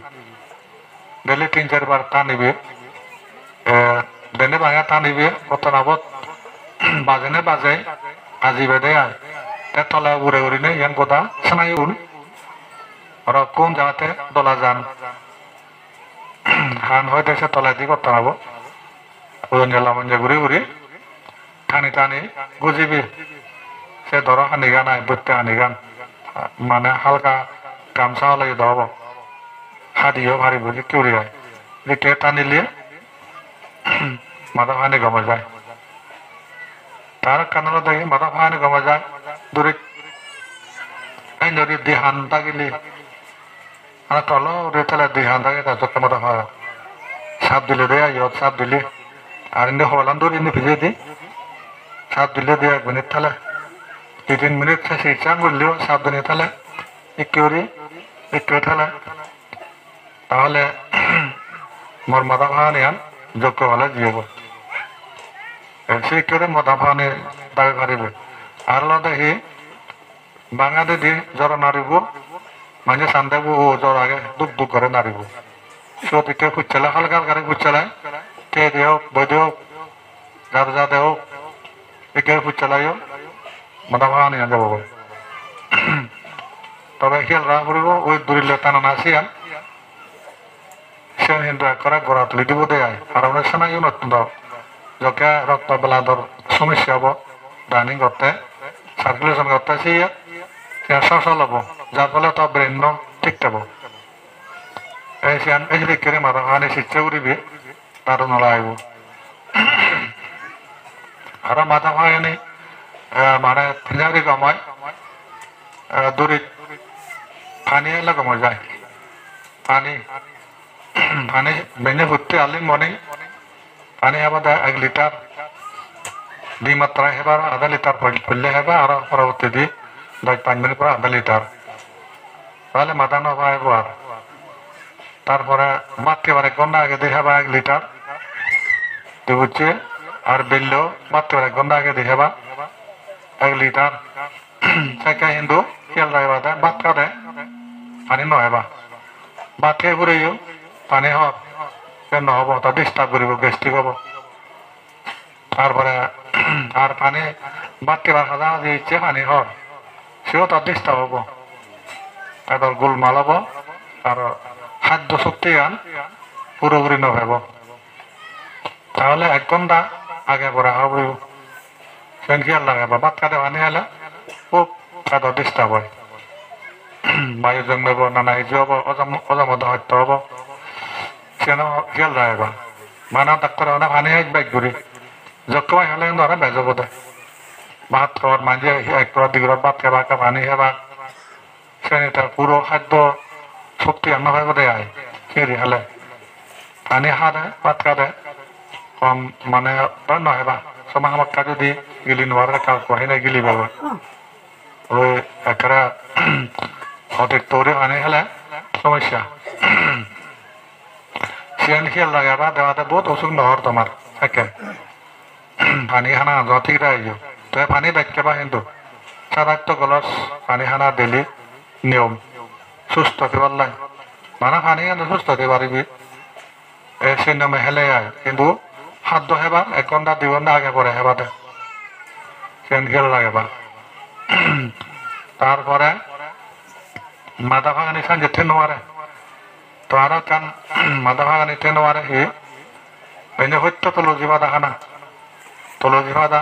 ডেলি 3-4 বার টানিবে দেনে ভাঙা টানিবে গত নবত বাজে আজি বেদে আয় তলে উড়ে উড়ি নেই ইয়ান গোদা সানাই উল আর কোন জায়গাতে দলা যান হান হয়ে দেশে তলায় দি করতে হবো লামঞ্জে ঘুরি টানি গুজিবি সে ধরো হানি গান আয় বইতে হানি গান মানে হালকা গামছা হলে ধরব হাদিও ভারী বুঝি কিউরি যায় লিটে টানিলে মাথা ভাঙানি গমে যায় তার কানলে দেখি মাথা ভাঙানি গমে যায় দূরে এই নদীর দি হান তাগিলি আর তল রেতলে দি হান তাগে তার চোখে মাথা ভাঙা সাপ দিলে দে ইয়ত সাপ দিলে আর ইন্দে হলান দূর ইন্দে ভিজে দি সাপ দিলে দিয়ে 1 মিনিট থালে 2-3 মিনিট শেষে চাং করলেও সাপ দিনে থালে একটু থালে তাহলে মোর মাথা ভাঙানি আন যোগ্য হলে জীব সে করে মাথা ভাঙানি দাবি পারিবে আর দেখি বাঙালি দি জ্বর নারিব মানে সান্দাবো ও জ্বর আগে দুঃখ করে নারিব সত্যি খুঁজছে হালকা হালকা খুঁজছে তে দেও বৈ দেও যাতে হোক একে খুঁজছে মাথা ভাঙানি আন যাব তবে খেয়াল রাখা পড়ব ওই দূরিলে টানা নাচিয়ান সে কিন্তু একরা গড়া তুলি দিব দেয় আর অনেক সময় নতুন যকে রক্ত বেলাদর সমস্যা হব ডাইনিং করতে সার্কুলেশন করতে সে সচল হব যার ফলে তো ব্রেন ঠিক থাকব এই দিকে মাথা ভাঙানি শিক্ষা উড়িবে তার নলা আইব আর মাথা ভাঙানি মানে ফিনারি কমায় দূরে পানি এলে কমে যায় পানি বেনে ভর্তি আলি মনে পানি হবা 1 লিটার দুই মাত্রা হেবার 1/2 লিটার পড়লে হেবা আর পরবর্তী দিয়ে 10-5 মিনিট পর 1/2 লিটার তাহলে মাথা নভাইব আর তারপরে মাতৃবার 1 ঘন্টা আগে দেখাবা 1 লিটার বুঝছে আর বেললেও মাতৃবার 1 ঘন্টা আগে দেখাবা 1 লিটার চাকা হিন্দু খেয়াল রাখবা দেয় ভাত খাদে পানি নহবা ভাত খেয়ে ঘুরেও পানি হব নহব তা ডিস্টার্ব করিব গ্যাস্ট্রিক হব তারপরে আর পানি মাতৃবার খাজা যে ইচ্ছে পানি হর সেও তার ডিস্টার্ব হব তাদের গোলমাল হব আর খাদ্য শক্তি আন পুরোপুরি নহব তাহলে 1 ঘন্টা আগে পরে হবে সেন খেয়াল লাগাবা ভাত খাতে পানি হলে খুব তাদের ডিস্টার্ব হয় বায়ু জন্মাব নানা ইজু হব অজমত হত্য হব সেন খেয়াল রাখবা মানা ডাক্তার পানি বাইক ঘুরি যখন হলে ধরা বেজব দে ভাত খাওয়ার মাঝে 1 দিগর ভাত খাবা পানি খাবা সেটা পুরো খাদ্য শক্তি আন্ন ভাবে দেয় সেরি হলে পানি খাদে ভাত খাদে কম মানে নহবা সময় আমার কাজ যদি গিলি নোয়ারে কাজ কহে না গিলি পাবে ওই একটা অতিরিক্ত পানি খেলে সমস্যা সিয়ান খেয়াল লাগাবা দেওয়াতে বহুত অসুখ নহর তোমার থাকে পানি খানা ঠিক রাখো তবে পানি ব্যাখ্যা কিন্তু 7-8 গ্লাস পানি খানা ডেলি নিয়ম সুস্থ হতে পারলাই মানে পানি কিন্তু সুস্থ হতে পারবি সে নিয়মে হেলে আয় কিন্তু খাদ্য হেবার 1 ঘন্টা 2 ঘন্টা আগে পরে হেবাতে সেন খেয়াল লাগেবা তারপরে মাথা ভাঙানি সাঞ্জে ঠেনোয়ারে তো আরো কান মাথা ভাঙানি ঠেনোয়ারে হি এনে হত্যা তুলসী পাতা খানা তুলসী পাতা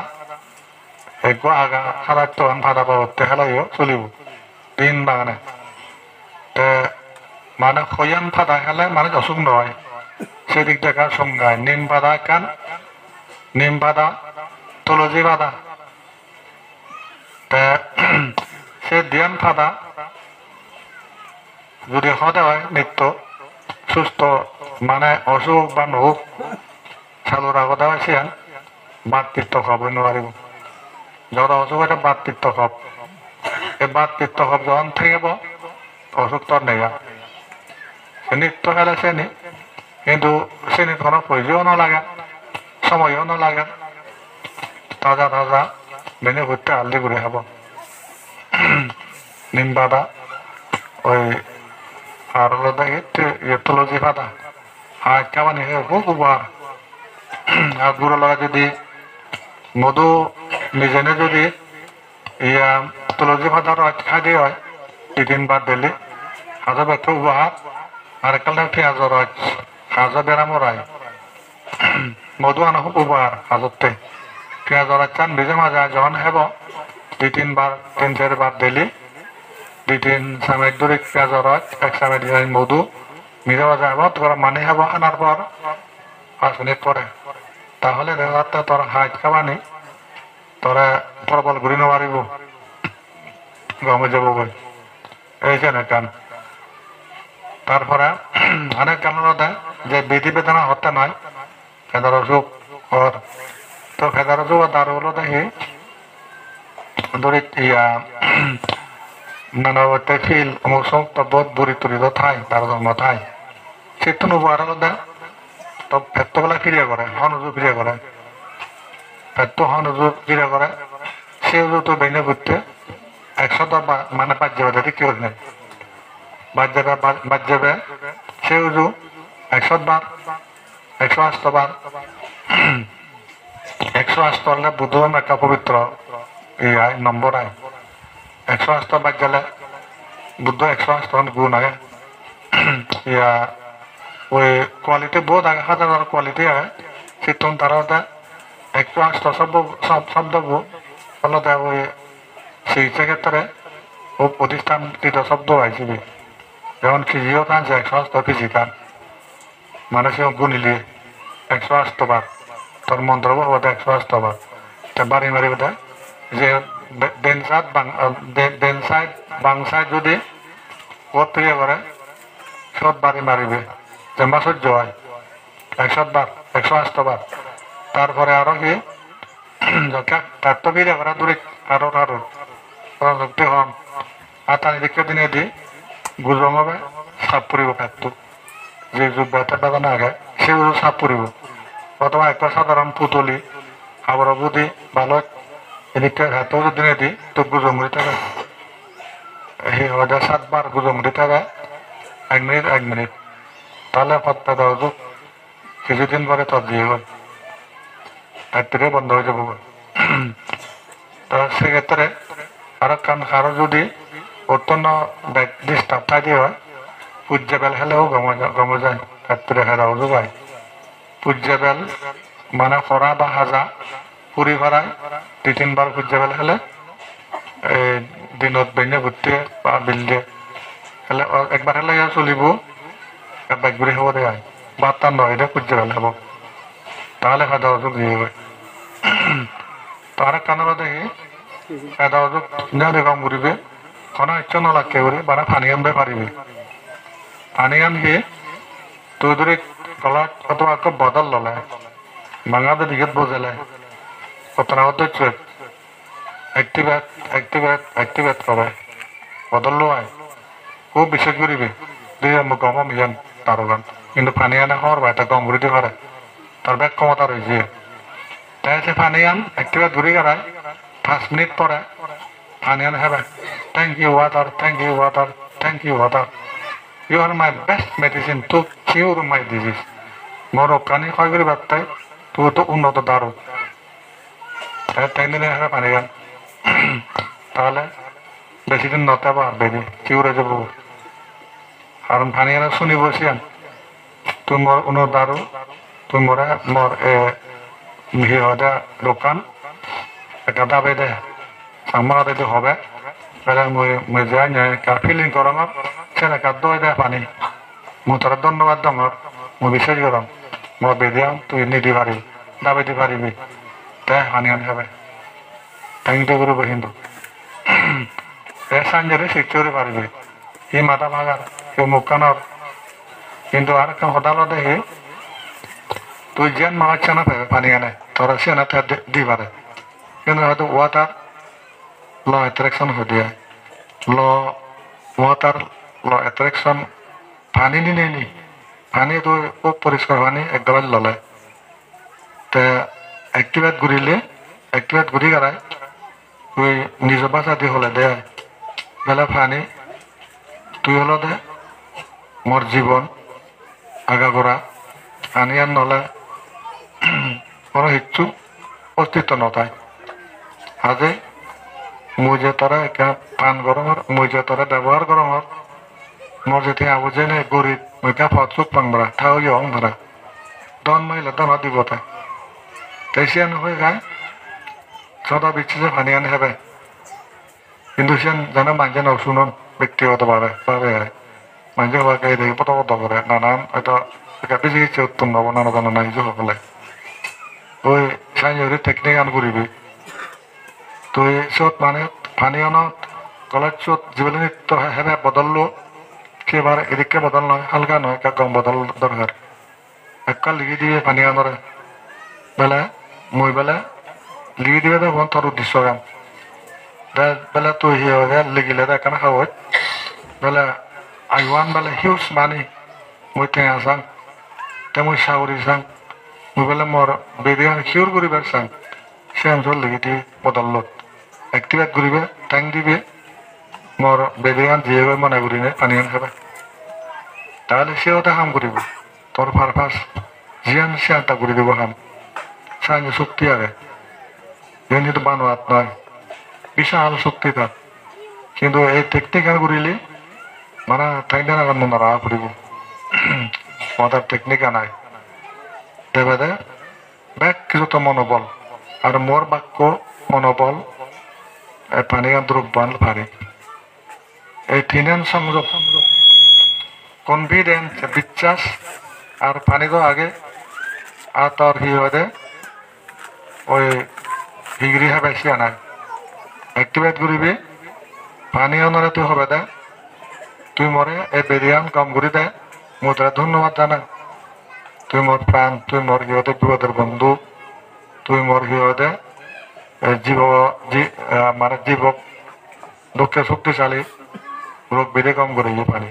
একগো আগা 7-8 গান ফাদা পাওয়াতে হেলাইও চলিব দিন বাগানে তে মানে খয়ান ফাদা হেলে মানে অসুখ নয় সেদিক দেখার সংজ্ঞায় নিম পাতা কান নিম পাতা তুলসী পাতা তে সে ধ্যান ফাদা যদি হতে হয় নিত্য সুস্থ মানে অসুখ বা নোক চালুর আগতে হয় সে বাতৃত্ব খাব নোৱাৰিব যত অসুখ এটা বাতৃত্ব খাব এই বাতৃত্ব খাব যখন থাকিব অসুখ তোর নেগা নিত্য খেলে শ্রেণী কিন্তু শ্রেণীত কোনো পয়সাও নালাগে সময়ও নালাগে তাজা তাজা বেনে ঘুরতে হালদি ঘুরে খাব নিম পাতা ওই আর হলো তুলসী পাতা আর কেমন খুব উপহার আর গুঁড়ো লাগা যদি মধু নিজে যদি ইয়া তুলসী পাতার খাই দিয়ে হয় 2-3 বার দিলে হাজার একটা উপহার আর একটা পেঁয়াজের রস হাজার বেড়ামর হয় মধু আনা খুব উপহার হাজতে পেঁয়াজের রস চান ভিজে মাজা যখন হেব 2-3 বার 3-4 বার দিলে 2-3 চামচ ধরে পেঁয়াজের রস 1 চামচ মধু মিজে মাজা হব তোর মানে হব আনার পর 5 মিনিট পরে তাহলে রাতে তোর হাত খাবানি তোরা প্রবল ঘুরি নোৱাৰিব গমে যাব বই এই যে কান তারপরে অনেক কারণ যে বিধি বেদনা হতে নয় ফেদার অসুখ ওর তো ফেদার অসুখ দারু হলো দেখি ধরি ইয়া নানাবতে ফিল অমুক সমস্ত বোধ বুড়ি তুলিত ঠাই তার জন্ম ঠাই সেতু নবার হলো দেয় তো পেট্রোবেলা ফিরিয়ে করে হনুজু ফিরিয়ে করে পেট্রো হনুজু ফিরিয়ে করে সে তো বেনে ঘুরতে 100 মানে 5 যাবে দেখি কেউ নেই বাদ যাবে সে উজু 100 বার 108 বার 108 হলে বুধবাম একটা পবিত্র আয় নম্বর আয় 108 বাদ গেলে বুদ্ধ 108 গুণ আগে ইয়া ওই কোয়ালিটি বহুত আগে হাজার কোয়ালিটি আগে শীতন তারা 108 শব্দ ফলতে ওই চিকিৎসা ক্ষেত্রে ও প্রতিষ্ঠানকৃত শব্দ আইসিবি যেমন ফিজিও কান যে 108 ফিজিকান মানুষের গুণিলি 108 বার তোর মন্ত্র বলতে 108 বার বাড়ি মারি বোধ যে দেন সাইড বাং সাইড যদি ওর প্রিয় করে সব বাড়ি মারিবে যে মাসুর্য হয় 100 বার 108 বার তারপরে আরো কি কাট্ট বিরে করা দূরে আরো আরো শক্তি কম আর তার দিকে দিনে দি গুজম হবে সাপ পরিব কাটতো যে বেতা বেতা না আগে সেগুলো সাপ পরিব অথবা একটা সাধারণ পুতলি আবার বুদ্ধি ভালো এদিকে হাতেও যদি নেই তো গুজমুড়ি থাকে সেই হয়তো 7 বার গুজমুড়ি থাকে 1 মিনিট তাহলে পত্তা দেওয়া যোগ কিছুদিন পরে তত দিয়ে গেল তার থেকে বন্ধ হয়ে যাবো তো সেক্ষেত্রে কারো যদি অত্যন্ত ডিস্টার্ব থাকে হয় পূজ্য বেল খেলেও গমে যায় তার থেকে হেরাও যোগায় পূজ্য বেল মানে ফরা বা হাজা পুরি ভরায় 2-3 বার পূজ্য বেল খেলে দিনত বেনে ঘুরতে বা বিলদে খেলে একবার খেলে চলিব একবার ঘুরে হব দেয় বা তার নয় এটা পূজ্য বেল হব তাহলে খাওয়া দাওয়া যোগ দিয়ে তার কারণে দেখি খাওয়া দাওয়া যোগ যাতে কম ঘুরিবে কোনো ইচ্ছা নলাকে ঘুরে মানে পানি আনবে পারিবে পানি আনবে তুই ধরে গলা অথবা বদল ললে বাঙাদের দিকে বোঝালে কতটা হচ্ছে অ্যাক্টিভেট করে বদল লোয় খুব বিশেষ করিবে দুই গম মিজান তার গান কিন্তু পানি আনে হওয়ার বা এটা গম ঘুরিতে পারে তার ব্যাগ ক্ষমতা রয়েছে তাই সে পানি আন অ্যাক্টিভেট ঘুরি গেলায় 5 মিনিট পরে পানি আন হবে thank you water thank you water thank you water you are my best medicine to cure my disease মোর প্রাণী ক্ষয় করি বার্তায় তুই তো উন্নত দারু তাই দিনে হবে পানি গান তাহলে বেশি দিন নতে পার বেবি কিউরে যাব কারণ পানি আনা শুনি বসিয়ান তুই মোর উন্নত দারু তুই মোরে মোর দোকান একটা দাবে দে সামা দিতে হবে বেলা মই যাই ফিলিং করম ছেলে কাদ্য দে পানি মই তোর ধন্যবাদ দমর মই বিশ্বাস করম মই বেদিয়াম তুই নিতে পারিবি দাবিতে পারিবি তাই পানি আনি হবে ট্যাংটা করব কিন্তু সাঞ্জারে শিখতে পারবে এই মাথা ভাঙার কেউ মুখ কানার কিন্তু আর কেউ হতাল দেখে তুই যেন মাছ চানা পাবে পানি আনে তোরা সে না দি পারে কিন্তু হয়তো ওয়াটার ল অ্যাট্রাকশন হয়ে দিয়ে ওয়াটার ল অ্যাট্রাকশন পানি নি পানি তো খুব পরিষ্কার পানি একদম ললে তে অ্যাক্টিভেট ঘুরি গেলায় তুই নিজ বাসা দিয়ে হলে দে বেলা পানি তুই হলো দে মোর জীবন আগাগোড়া পানি আর নলে কোনো কিচ্ছু অস্তিত্ব নথায় আজে মুই যে তোরা একা পান গরমর মুই যে তোরা ব্যবহার গরমর মোর যেতে আবুজে নে গরিব মুইকা ফচুক পাংবরা ঠাও ইয়ং ভরা দন মাইলে দন দিবতে তেসিয়ান হয়ে যায় সদা বিচ্ছে পানি আনে হবে কিন্তু সে যেন মাঝে নাও শুনুন ব্যক্তিগতভাবে মাঝে হওয়াকে দেখি পত করে নানান হয়তো বেশি কিছু উত্তম হবো নানা জানা নাই সকলে ওই সাইজরে টেকনিক আন করিবি তুই চোট মানে পানি আনত গলার চোট যিবলে নৃত্য হেবে বদললো সেবার এদিকে বদল নয় হালকা নয় গম বদল দরকার একটা লিগি দিবে পানি আনরে বেলা মই বেলা লিগি দিবে তো তোর উদ্দেশ্য গান বেলা তুই লিগিলে দেখানো খাওয়াই বেলা আইওয়ান বেলা হিউজ মানি মই টেঙা চাং তে মই চাউরি চাং মই বেলা মোর বেদিয়ান হিউর করিবার চাং সে অঞ্চল লিগি দি বদলত অ্যাক্টিভেট করিবে ট্যাং দিবে মোর বেদিয়ান দিয়ে মনে করি নে পানি আন খাবে তাহলে সেও তা কাম করিব তোর পারপাস জিয়ান সে আনটা করে দিব কাম সাইন শক্তি আগে যেহেতু বানোয়াত নয় বিশাল শক্তি তার কিন্তু এই টেকনিক্যাল করিলে মানে টাইম দেন মনে রাখা করিব মাথার টেকনিক নাই দেবে দে ব্যাগ কিছু তো মনোবল আর মোর বাক্য মনোবল পানি দ্রব্যান পারি এই তিনেন সংযোগ কনফিডেন্স বিশ্বাস আর পানি তো আগে আর তোর কি হয় ওই ডিগ্রি হবে বেশি আনায় অ্যাক্টিভেট করিবি পানি আনলে তুই হবে দে তুই মরে এই বেরিয়ান কম করি দে মোর তোরা ধন্যবাদ জানা তুই মোর প্রাণ তুই মোর গৃহতে বিপদের বন্ধু তুই মোর গৃহতে মানে জীবক দুঃখে শক্তিশালী রোগ বেঁধে কম করে পানি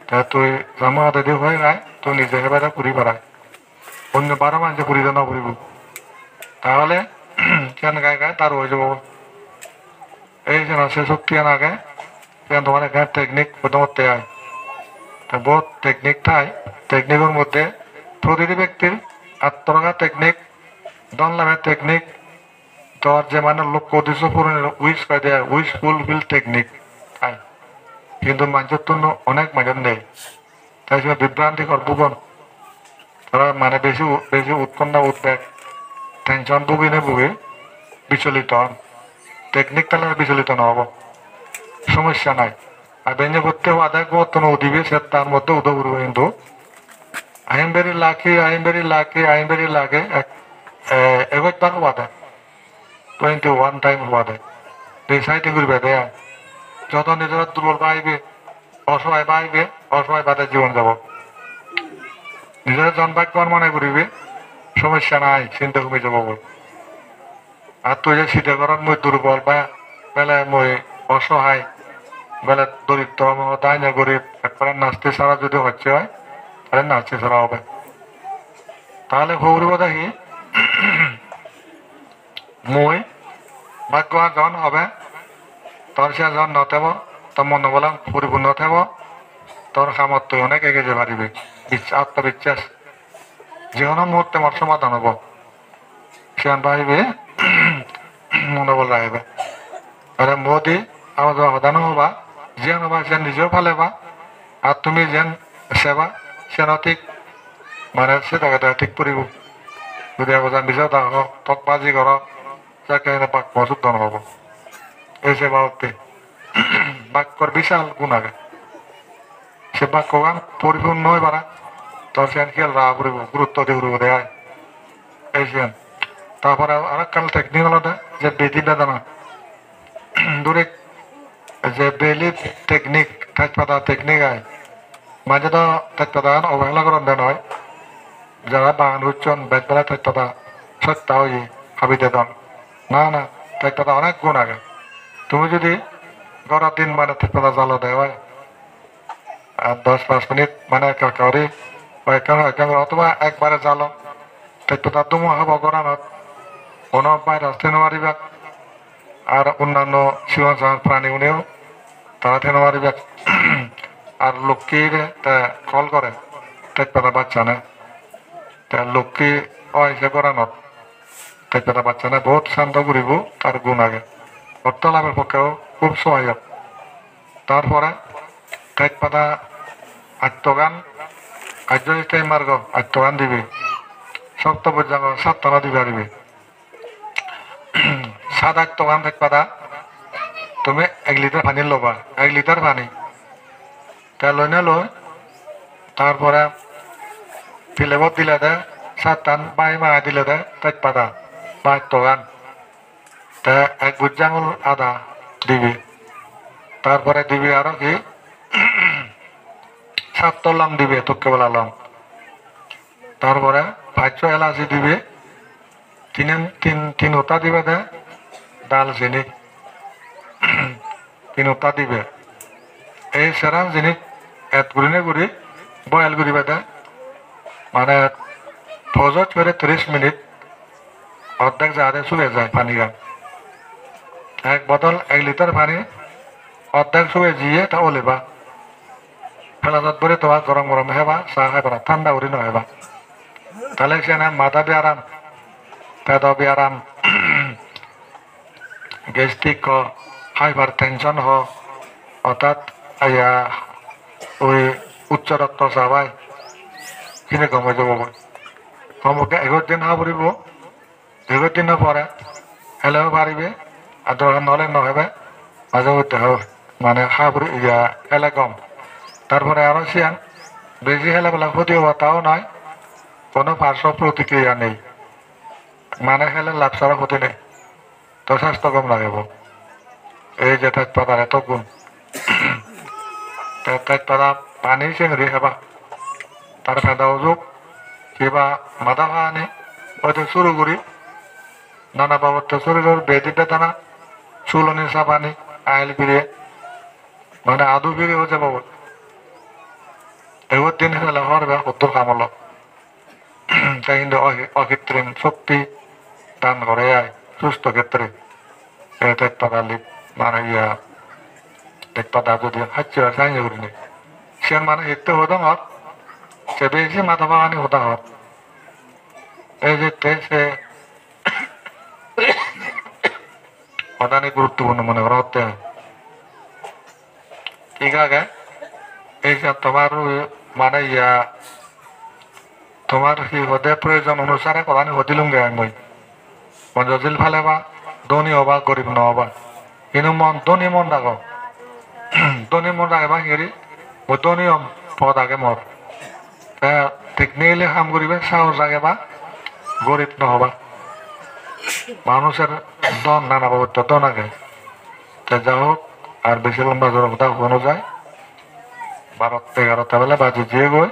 তা তুই জামা যদি হয়ে যায় তুই নিজে হেবারে পুরি পারায় অন্য 12 মানুষে পুরি না পুরিব তাহলে কেন গায়ে গায়ে তার হয়ে যাব এই যে সে শক্তি আগে কেন তোমার এখানে টেকনিক প্রথমতে আয় তা বহুত টেকনিক থাই টেকনিকের মধ্যে প্রতিটি ব্যক্তির আত্মরক্ষা টেকনিক দনলামের টেকনিক তোর যে মানে লক্ষ্য উদ্দেশ্য পূরণের উইশ করে দেয় উইশ ফুলফিল টেকনিক তাই কিন্তু মানুষের তো অনেক মানুষ নেই তাই সে বিভ্রান্তি করবুগন তারা মানে বেশি বেশি উৎকণ্ঠা উদ্বেগ টেনশন ভুগি বিচলিত হন টেকনিক তাহলে বিচলিত নহব সমস্যা নাই আর বেঞ্জে করতে আদায় করতে উদিবে সে তার মধ্যে উদয় করবো কিন্তু আইন বেরি লাগে এগোবার হওয়া দেয় 21 টাইম হওয়া দেয় রিসাইটিং করবে দেয় যত নিজের দুর্বল পাইবে অসহায় পাইবে অসহায় বাদে জীবন যাব নিজের জনভাগ্য মনে করিবে সমস্যা নাই চিন্তা কমে যাব আর তুই যে শীতে করার মই দুর্বল বা বেলে মই অসহায় বেলে দরিদ্র দায় গরিব একবারে নাচতে ছাড়া যদি হচ্ছে হয় তাহলে নাচতে ছাড়া হবে তাহলে ভৌরিব দেখি মই ভাগ্য জন হবে তোর সে জন নথেব তোর মনোবল পরিপূর্ণ থেব তোর সামর্থ্য অনেক এগিয়ে যেতে পারিবে আত্মবিশ্বাস যে কোনো মুহূর্তে আমার সমাধান হব সেখান পাইবে মনোবল রাখবে তাহলে মোদি আমার সমাধান হবা যে হবা সে নিজেও ফালেবা আর তুমি যেন সেবা সেন ঠিক মানে সে তাকে ঠিক পড়িব যদি একবার নিজেও দেখো তক বাজি কর তাকে মজুদ নহব এই সেবা হতে বাক্যর বিশাল গুণ আগে সে বাক্য গান পরিপূর্ণ হয়ে পারা তোর সেন খেয়াল রাখা পড়িব গুরুত্ব দিয়ে ঘুরব দেয় এই সেন তারপরে আর এক কাল টেকনিক হলো যে বেদি বেদনা দূরে যে বেলি টেকনিক তেজপাতা টেকনিক আয় মাঝে তো তেজপাতা অবহেলা করেন দেন হয় যারা বাগান হচ্ছেন বেদবেলা তেজপাতা সত্য হয়ে হাবিতে দেন না তেজপাতা অনেক গুণ আগে তুমি যদি গড়ার দিন মানে তেজপাতা জালো দেয় হয় আর 10-5 মিনিট মানে কাকারি অথবা একবারে জালো তেজপাতা দুমো হব গড়ানত কোনো বাইরে আসতে নোৱাৰিবা আর অন্যান্য শিবন প্রাণী উনিও তারা থেনে মারিবে আর লক্ষ্মীর কল করে তেজপাতা বাচ্চা নেয় তা লক্ষ্মী অসে করানত তেজপাতা বাচ্চা নেয় বহুত শান্ত করিব তার গুণ আগে অর্থ লাভের পক্ষেও খুব সহায়ক তারপরে তেজপাতা আত্মগান আর্য মার্গ আত্মগান দিবি সপ্তপর্যাঙ্গ সাতটা দিবে আরবি সাদা আত্মগান তেজপাতা তুমি 1 লিটার পানি লবা 1 লিটার পানি তা লইনে লই তারপরে ফিলেবত দিলে দে 7 টান বাই মা দিলে দে তেজপাতা বা আত্মগান তা 1 বুঝ আঙুল আদা দিবি তারপরে দিবি আরো কি 7 লং দিবে তোকে বলা লং তারপরে 5 এলাচি দিবে তিনটা দিবে দে দালচিনি 3টা দিবে এই সেরা জিনিস এড করি বয়েল করিবে দে মানে ফজত করে 30 মিনিট অর্ধেক যাতে শুয়ে যায় পানি গান এক বোতল 1 লিটার পানি অর্ধেক শুয়ে জিয়ে তা ওলেবা ফেলাজত করে তোমার গরম গরম হেবা চাহ খাইবা ঠান্ডা করি নহবা তাহলে সে না মাথা বি আরাম পেট বি আরাম গ্যাস্ট্রিক হাইপার টেনশন অর্থাৎ ওই উচ্চ রক্তচাপ হয় কিনে কমে যাব কমকে 11 দিন হা পড়ব 11 দিন পরে হেলেও পারিবে আর দরকার নহলে নহবে মাঝে মধ্যে মানে হা পড়ি হেলে কম তারপরে আরো সিয়ান বেশি হেলে বেলা ক্ষতি হওয়া তাও নয় কোনো পার্শ্ব প্রতিক্রিয়া নেই মানে হেলে লাভ ছাড়া ক্ষতি নেই তো স্বাস্থ্য কম লাগিব এই যে তেজপাতার এত গুণ তেজপাতা পানি চিংড়ি হেবা তার ফেদা অযোগ কিবা মাথা খাওয়ানি হয়তো শুরু করি নানা বাবদ শরীরের বেদি বেদনা চুলনি চাপানি আইল ফিরিয়ে মানে আদু ফিরে হচ্ছে বাবদ এবার দিন হলে হরবে উত্তর কামল তাই কিন্তু অকৃত্রিম শক্তি দান করে আয় সুস্থ ক্ষেত্রে দেখপালি মানে ইয়া দেখপাতা যদি হাচ্ছি আর সাইন করিনি সে মানে একটু হদম হত সে বেশি মাথা বাগানি হতা হত এই যে সে অদানি গুরুত্বপূর্ণ মনে করা হতে ঠিক আছে এই যে তোমার মানে ইয়া তোমার কি হদে প্রয়োজন অনুসারে কদানি হদিলুম গে মই মঞ্জিল ফালে বা ধনী হবা গরিব নহবা কিন্তু মন ধনী মন রাখো ধনী মন রাখে বা হেৰি মই ধনী হম পদ আগে মর টেকনিক্যালি কাম করিবে সাহস রাখে বা গরিব নহবা মানুষের দন নানা বাবদ দন আগে যা হোক আর বেশি লম্বা জোর কথা কোনো যায় 12-11টা বেলা বাজে যে গই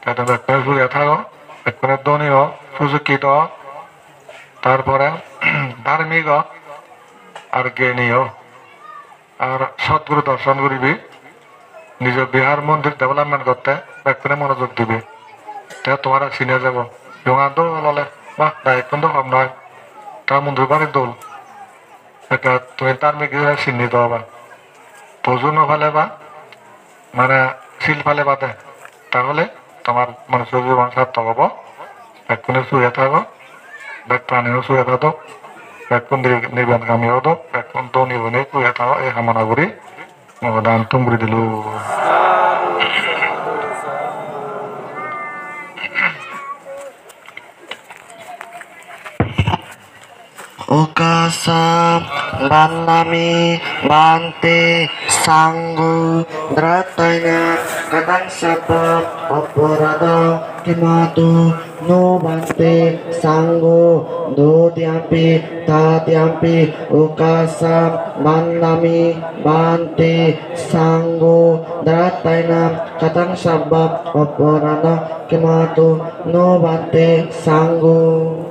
তাতে একটু ঘুরে থাকো একটু ধনী হোক সুযোগিত তারপরে ধার্মিক আর জ্ঞানী আর সদ্গুরু দর্শন করিবি নিজের বিহার মন্দির ডেভেলপমেন্ট করতে একটু মনোযোগ দিবি তোমার চিনে যাব জোঙা দোল ললে বাহ একদম তো কম নয় তার মন্দির বাড়ির দোল তুমি ধার্মিক চিহ্নিত হবা প্রজন্য ফালে বা মানে শিল ফালে বাদে তাহলে তোমার মানুষের জীবন সার্থক হব এক্ষুনি শুয়ে থাকো এক প্রাণীও শুয়ে থাকো এখন নির্বাণকামী হতো এখন তো নির্বাণে শুয়ে থাকো এই কামনা করি দান তুমরি দিল Ukasam Banami Bante Sanggu Dratanya Kadang Sabab Aparada Kimatu No Bante Sanggu Dodiampi Tadiampi Ukasam Banami Bante Sanggu Dratanya Kadang Sabab Aparada Kimatu No Bante Sanggu